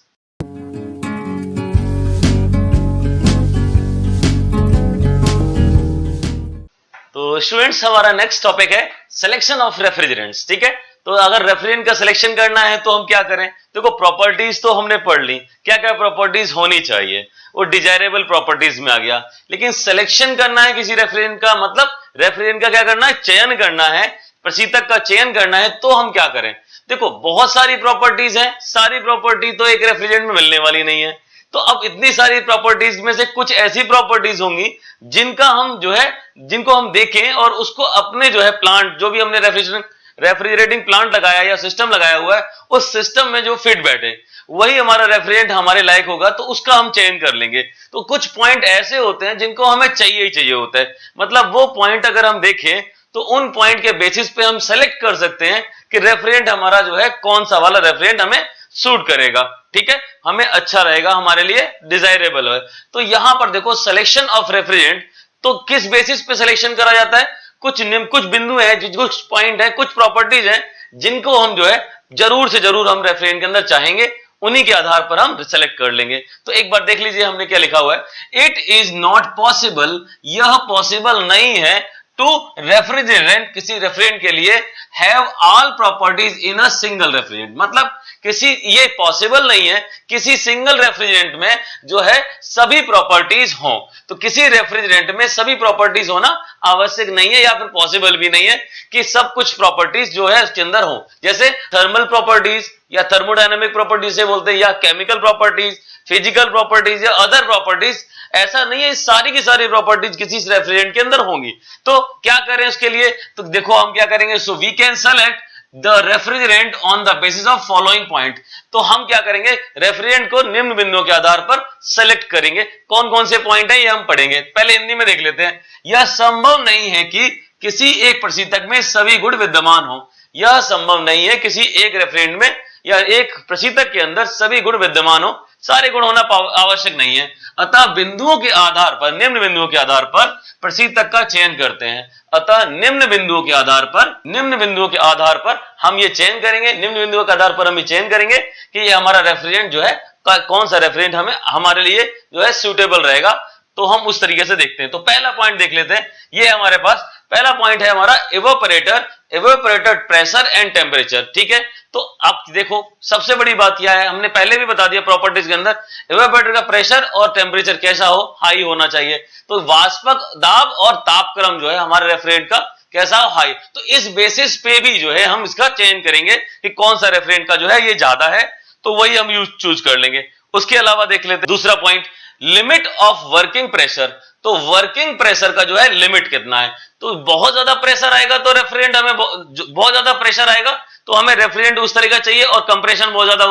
तो स्टूडेंट्स हमारा नेक्स्ट टॉपिक है सिलेक्शन ऑफ रेफ्रिजरेंट्स। ठीक है, तो अगर रेफ्रिजरेंट का सिलेक्शन करना है तो हम क्या करें? देखो प्रॉपर्टीज तो हमने पढ़ ली, क्या क्या प्रॉपर्टीज होनी चाहिए, वो डिजायरेबल प्रॉपर्टीज में आ गया। लेकिन सिलेक्शन करना है किसी रेफ्रिजरेंट का, मतलब रेफ्रिजरेंट का क्या करना है? चयन करना है, प्रशीतक का चयन करना है, तो हम क्या करें? देखो बहुत सारी प्रॉपर्टीज हैं, सारी प्रॉपर्टी तो एक रेफ्रिजरेंट में मिलने वाली नहीं है। तो अब इतनी सारी प्रॉपर्टीज में से कुछ ऐसी प्रॉपर्टीज होंगी जिनका हम जो है, जिनको हम देखें और उसको अपने जो है प्लांट, जो भी हमने रेफ्रिजरेटिंग प्लांट लगाया या सिस्टम लगाया हुआ है, उस सिस्टम में जो फिट बैठे वही हमारा रेफ्रिजरेंट हमारे लायक होगा, तो उसका हम चयन कर लेंगे। तो कुछ पॉइंट ऐसे होते हैं जिनको हमें चाहिए ही चाहिए होता है, मतलब वो पॉइंट अगर हम देखें तो उन पॉइंट के बेसिस पे हम सेलेक्ट कर सकते हैं कि रेफ्रिजरेंट हमारा जो है कौन सा वाला रेफ्रिजरेंट हमें सूट करेगा। ठीक है, हमें अच्छा रहेगा, हमारे लिए डिजायरेबल है। तो यहां पर देखो सिलेक्शन ऑफ रेफ्रिजरेंट, तो किस बेसिस पे सिलेक्शन करा जाता है? कुछ बिंदु है, कुछ पॉइंट है, कुछ प्रॉपर्टीज हैं जिनको हम जो है जरूर से जरूर हम रेफ्रिजरेंट के अंदर चाहेंगे, उन्हीं के आधार पर हम सेलेक्ट कर लेंगे। तो एक बार देख लीजिए हमने क्या लिखा हुआ है, इट इज नॉट पॉसिबल, यह पॉसिबल नहीं है, टू रेफ्रिजरेंट, किसी रेफ्रिजरेंट के लिए, have all properties in a single refrigerant, मतलब ये पॉसिबल नहीं है किसी सिंगल रेफ्रिजरेंट में जो है सभी प्रॉपर्टीज हो। तो किसी रेफ्रिजरेंट में सभी प्रॉपर्टीज होना आवश्यक नहीं है, या फिर पॉसिबल भी नहीं है कि सब कुछ प्रॉपर्टीज जो है उसके अंदर हो। जैसे थर्मल प्रॉपर्टीज या थर्मोडायनेमिक प्रॉपर्टीज से बोलते हैं, या केमिकल प्रॉपर्टीज, फिजिकल प्रॉपर्टीज या अदर प्रॉपर्टीज, ऐसा नहीं है सारी की सारी प्रॉपर्टीज किसी रेफ्रिजरेंट के अंदर होंगी। तो क्या करें उसके लिए? तो देखो हम क्या करेंगे, so we can select the refrigerant on the basis of following point. तो हम क्या करेंगे, रेफ्रिजरेंट को निम्न बिंदुओं के आधार पर सेलेक्ट करेंगे। कौन कौन से पॉइंट है ये हम पढ़ेंगे, पहले हिंदी में देख लेते हैं। यह संभव नहीं है कि किसी एक प्रशीतक में सभी गुण विद्यमान हो, यह संभव नहीं है किसी एक रेफ्रिजरेंट में या एक प्रशीतक के अंदर सभी गुण विद्यमान हो, सारे गुण होना आवश्यक नहीं है। अतः बिंदुओं के आधार पर, निम्न बिंदुओं के आधार पर प्रशीतक का चयन करते हैं। अतः निम्न बिंदुओं के आधार पर हम ये चयन करेंगे, निम्न बिंदुओं के आधार पर हम ये चयन करेंगे कि ये हमारा रेफ्रिजरेंट जो है, कौन सा रेफ्रिजरेंट हमारे लिए जो है सूटेबल रहेगा। तो हम उस तरीके से देखते हैं। तो पहला पॉइंट देख लेते हैं, ये हमारे पास पहला पॉइंट है हमारा इवेपोरेटर प्रेशर एंड टेम्परेचर। ठीक है, तो आप देखो सबसे बड़ी बात क्या है, हमने पहले भी बता दिया प्रॉपर्टीज के अंदर, इवेपोरेटर का प्रेशर और टेम्परेचर कैसा हो, हाई होना चाहिए। तो वाष्पक दाब और तापक्रम जो है हमारे रेफ्रिजरेंट का कैसा हो, हाई। तो इस बेसिस पे भी जो है हम इसका चयन करेंगे कि कौन सा रेफ्रिजरेंट का जो है ये ज्यादा है, तो वही हम चूज कर लेंगे। उसके अलावा देख लेते हैं दूसरा point, limit of working pressure. तो वर्किंग प्रेशर का जो है लिमिट कितना है, तो बहुत ज्यादा प्रेशर आएगा तो रेफ्रिजरेंट हमें बहुत ज्यादा प्रेशर आएगा तो हमें रेफ्रिजरेंट उस तरह का चाहिए, और कंप्रेशन बहुत ज्यादा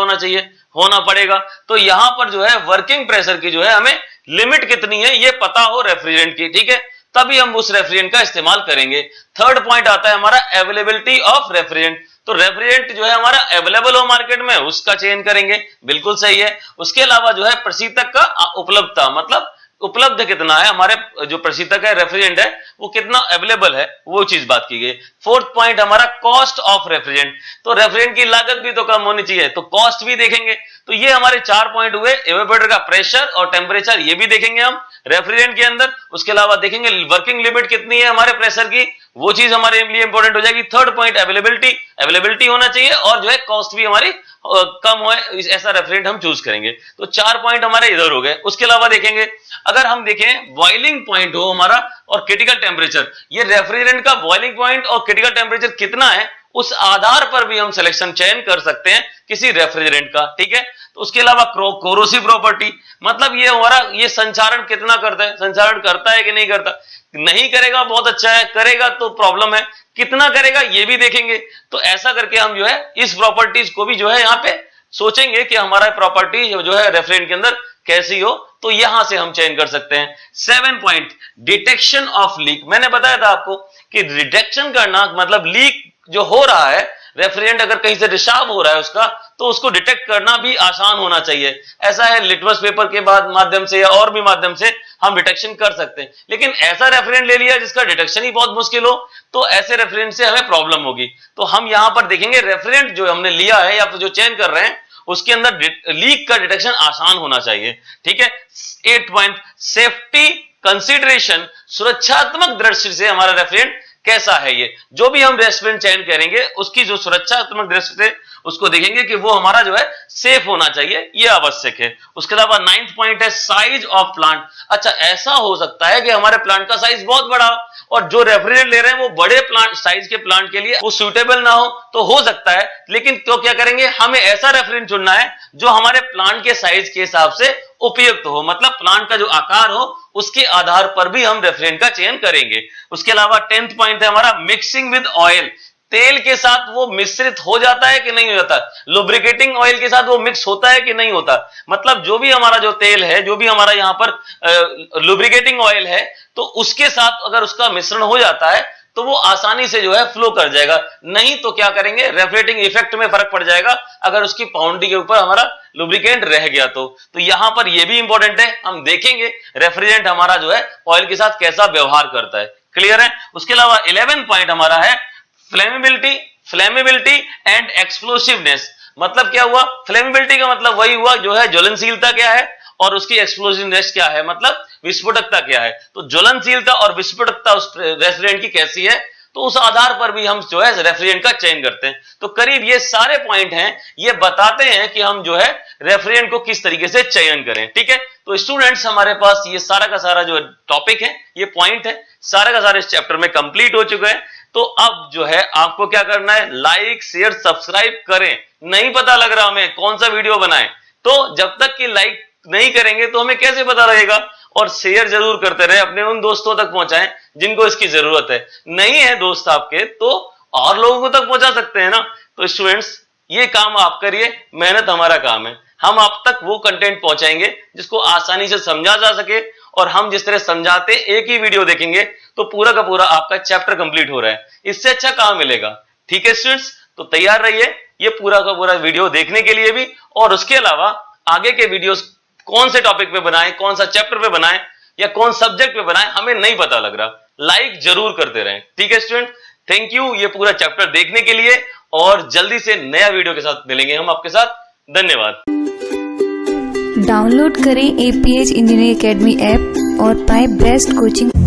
होना पड़ेगा। तो यहां पर जो है वर्किंग प्रेशर की जो है हमें लिमिट कितनी है ये पता हो रेफ्रिजरेंट की। ठीक है, तभी हम उस रेफ्रिजरेंट का इस्तेमाल करेंगे। थर्ड पॉइंट आता है हमारा अवेलेबिलिटी ऑफ रेफ्रिजरेंट। तो रेफ्रिजरेंट जो है हमारा अवेलेबल हो मार्केट में, उसका चयन करेंगे, बिल्कुल सही है। उसके अलावा जो है प्रशीतक का उपलब्धता, मतलब उपलब्ध कितना है, हमारे जो प्रशीतक है रेफ्रिजरेंट है वो कितना अवेलेबल है, वो चीज बात की गई। फोर्थ पॉइंट हमारा कॉस्ट ऑफ रेफ्रिजरेंट। तो रेफ्रिजरेंट की लागत भी तो कम होनी चाहिए, तो कॉस्ट भी देखेंगे। तो ये हमारे 4 पॉइंट हुए, इवेपोरेटर का प्रेशर और टेम्परेचर ये भी देखेंगे हम रेफ्रिजरेंट के अंदर। उसके अलावा देखेंगे वर्किंग लिमिट कितनी है हमारे प्रेशर की, वो चीज हमारे लिए इंपॉर्टेंट हो जाएगी। थर्ड पॉइंट अवेलेबिलिटी होना चाहिए, और जो है कॉस्ट भी हमारी कम हो, ऐसा रेफ्रिजरेंट हम चूज करेंगे। तो 4 पॉइंट हमारे इधर हो गए। उसके अलावा देखेंगे, अगर हम देखें बॉइलिंग पॉइंट हो हमारा और क्रिटिकल टेम्परेचर, ये रेफ्रिजरेंट का बॉइलिंग पॉइंट और क्रिटिकल टेम्परेचर कितना है, उस आधार पर भी हम सिलेक्शन चयन कर सकते हैं किसी रेफ्रिजरेंट का। ठीक है, तो उसके अलावा कोरोसिव प्रॉपर्टी, मतलब ये हमारा ये संचारण कितना करता है, संचारण करता है कि नहीं करता, नहीं करेगा बहुत अच्छा है, करेगा तो प्रॉब्लम है, कितना करेगा ये भी देखेंगे। तो ऐसा करके हम जो है इस प्रॉपर्टीज को भी जो है यहाँ पे सोचेंगे कि हमारा प्रॉपर्टी जो है रेफ्रिजरेंट के अंदर कैसी हो, तो यहां से हम चयन कर सकते हैं। 7 पॉइंट डिटेक्शन ऑफ लीक। मैंने बताया था आपको कि डिटेक्शन करना मतलब लीक जो हो रहा है, रेफ्रिजरेंट अगर कहीं से रिसाव हो रहा है उसका, तो उसको डिटेक्ट करना भी आसान होना चाहिए। ऐसा है लिटमस पेपर के बाद माध्यम से या और भी माध्यम से हम डिटेक्शन कर सकते हैं। लेकिन ऐसा रेफरेंट ले लिया जिसका डिटेक्शन ही बहुत मुश्किल हो, तो ऐसे रेफरेंट से हमें प्रॉब्लम होगी। तो हम यहां पर देखेंगे रेफरेंट जो हमने लिया है या फिर जो चयन कर रहे हैं उसके अंदर लीक का डिटेक्शन आसान होना चाहिए। ठीक है, 8 पॉइंट, सेफ्टी कंसीडरेशन, सुरक्षात्मक दृष्टि से हमारा रेफरेंट कैसा है। ये जो भी हम रेफरेंट चयन करेंगे उसकी जो सुरक्षात्मक दृष्टि से उसको देखेंगे कि वो हमारा जो है सेफ होना चाहिए, ये आवश्यक है। उसके अलावा 9th पॉइंट है साइज ऑफ प्लांट। अच्छा, ऐसा हो सकता है कि हमारे प्लांट का साइज बहुत बड़ा और जो रेफ्रिजरेंट ले रहे हैं वो बड़े प्लांट साइज के प्लांट के लिए वो सूटेबल ना हो, तो हो सकता है। लेकिन तो क्या करेंगे, हमें ऐसा रेफ्रिजरेंट चुनना है जो हमारे प्लांट के साइज के हिसाब से उपयुक्त हो, मतलब प्लांट का जो आकार हो उसके आधार पर भी हम रेफ्रिजरेंट का चयन करेंगे। उसके अलावा 10th पॉइंट है हमारा मिक्सिंग विद ऑयल। तेल के साथ वो मिश्रित हो जाता है कि नहीं हो जाता, लुब्रिकेटिंग ऑयल के साथ वो मिक्स होता है कि नहीं होता। मतलब जो भी हमारा जो तेल है, जो भी हमारा यहां पर लुब्रिकेटिंग ऑयल है, तो उसके साथ अगर उसका मिश्रण हो जाता है तो वो आसानी से जो है फ्लो कर जाएगा। नहीं तो क्या करेंगे, रेफ्रिजरेटिंग इफेक्ट में फर्क पड़ जाएगा अगर उसकी पाउंडिंग के ऊपर हमारा लुब्रिकेंट रह गया तो यहां पर ये भी इंपॉर्टेंट है, हम देखेंगे रेफ्रिजरेंट हमारा जो है ऑयल के साथ कैसा व्यवहार करता है। क्लियर है। उसके अलावा 11 पॉइंट हमारा है फ्लेमेबिलिटी एंड एक्सप्लोसिवनेस। मतलब क्या हुआ, फ्लेमेबिलिटी का मतलब वही हुआ जो है ज्वलनशीलता क्या है, और उसकी एक्सप्लोसिवनेस क्या है, मतलब विस्फोटकता क्या है। तो ज्वलनशीलता और विस्फोटकता उस रेफ्रिजरेंट की कैसी है, तो उस आधार पर भी हम जो है रेफ्रिजरेंट का चयन करते हैं। तो करीब ये सारे पॉइंट हैं, ये बताते हैं कि हम जो है रेफ्रिजरेंट को किस तरीके से चयन करें। ठीक है, तो स्टूडेंट्स हमारे पास ये सारा का सारा जो टॉपिक है, ये पॉइंट है, सारा का सारा इस चैप्टर में कंप्लीट हो चुका है। तो अब जो है आपको क्या करना है, लाइक शेयर सब्सक्राइब करें। नहीं पता लग रहा हमें कौन सा वीडियो बनाएं, तो जब तक कि लाइक नहीं करेंगे तो हमें कैसे पता रहेगा। और शेयर जरूर करते रहे, अपने उन दोस्तों तक पहुंचाएं जिनको इसकी जरूरत है। नहीं है दोस्त आपके तो और लोगों तक पहुंचा सकते हैं ना। तो स्टूडेंट्स ये काम आप करिए, मेहनत हमारा काम है। हम आप तक वो कंटेंट पहुंचाएंगे जिसको आसानी से समझा जा सके, और हम जिस तरह समझाते एक ही वीडियो देखेंगे तो पूरा का पूरा आपका चैप्टर कंप्लीट हो रहा है। इससे अच्छा कहां मिलेगा। ठीक है स्टूडेंट्स, तो तैयार रहिए ये पूरा का पूरा वीडियो देखने के लिए भी, और उसके अलावा आगे के वीडियोस कौन से टॉपिक पे बनाएं, कौन सा चैप्टर पे बनाएं या कौन सब्जेक्ट पे बनाएं, हमें नहीं पता लग रहा। लाइक जरूर करते रहें। ठीक है स्टूडेंट, थैंक यू ये पूरा चैप्टर देखने के लिए, और जल्दी से नया वीडियो के साथ मिलेंगे हम आपके साथ। धन्यवाद। डाउनलोड करें APH इंजीनियरिंग एकेडमी ऐप और पाएं बेस्ट कोचिंग।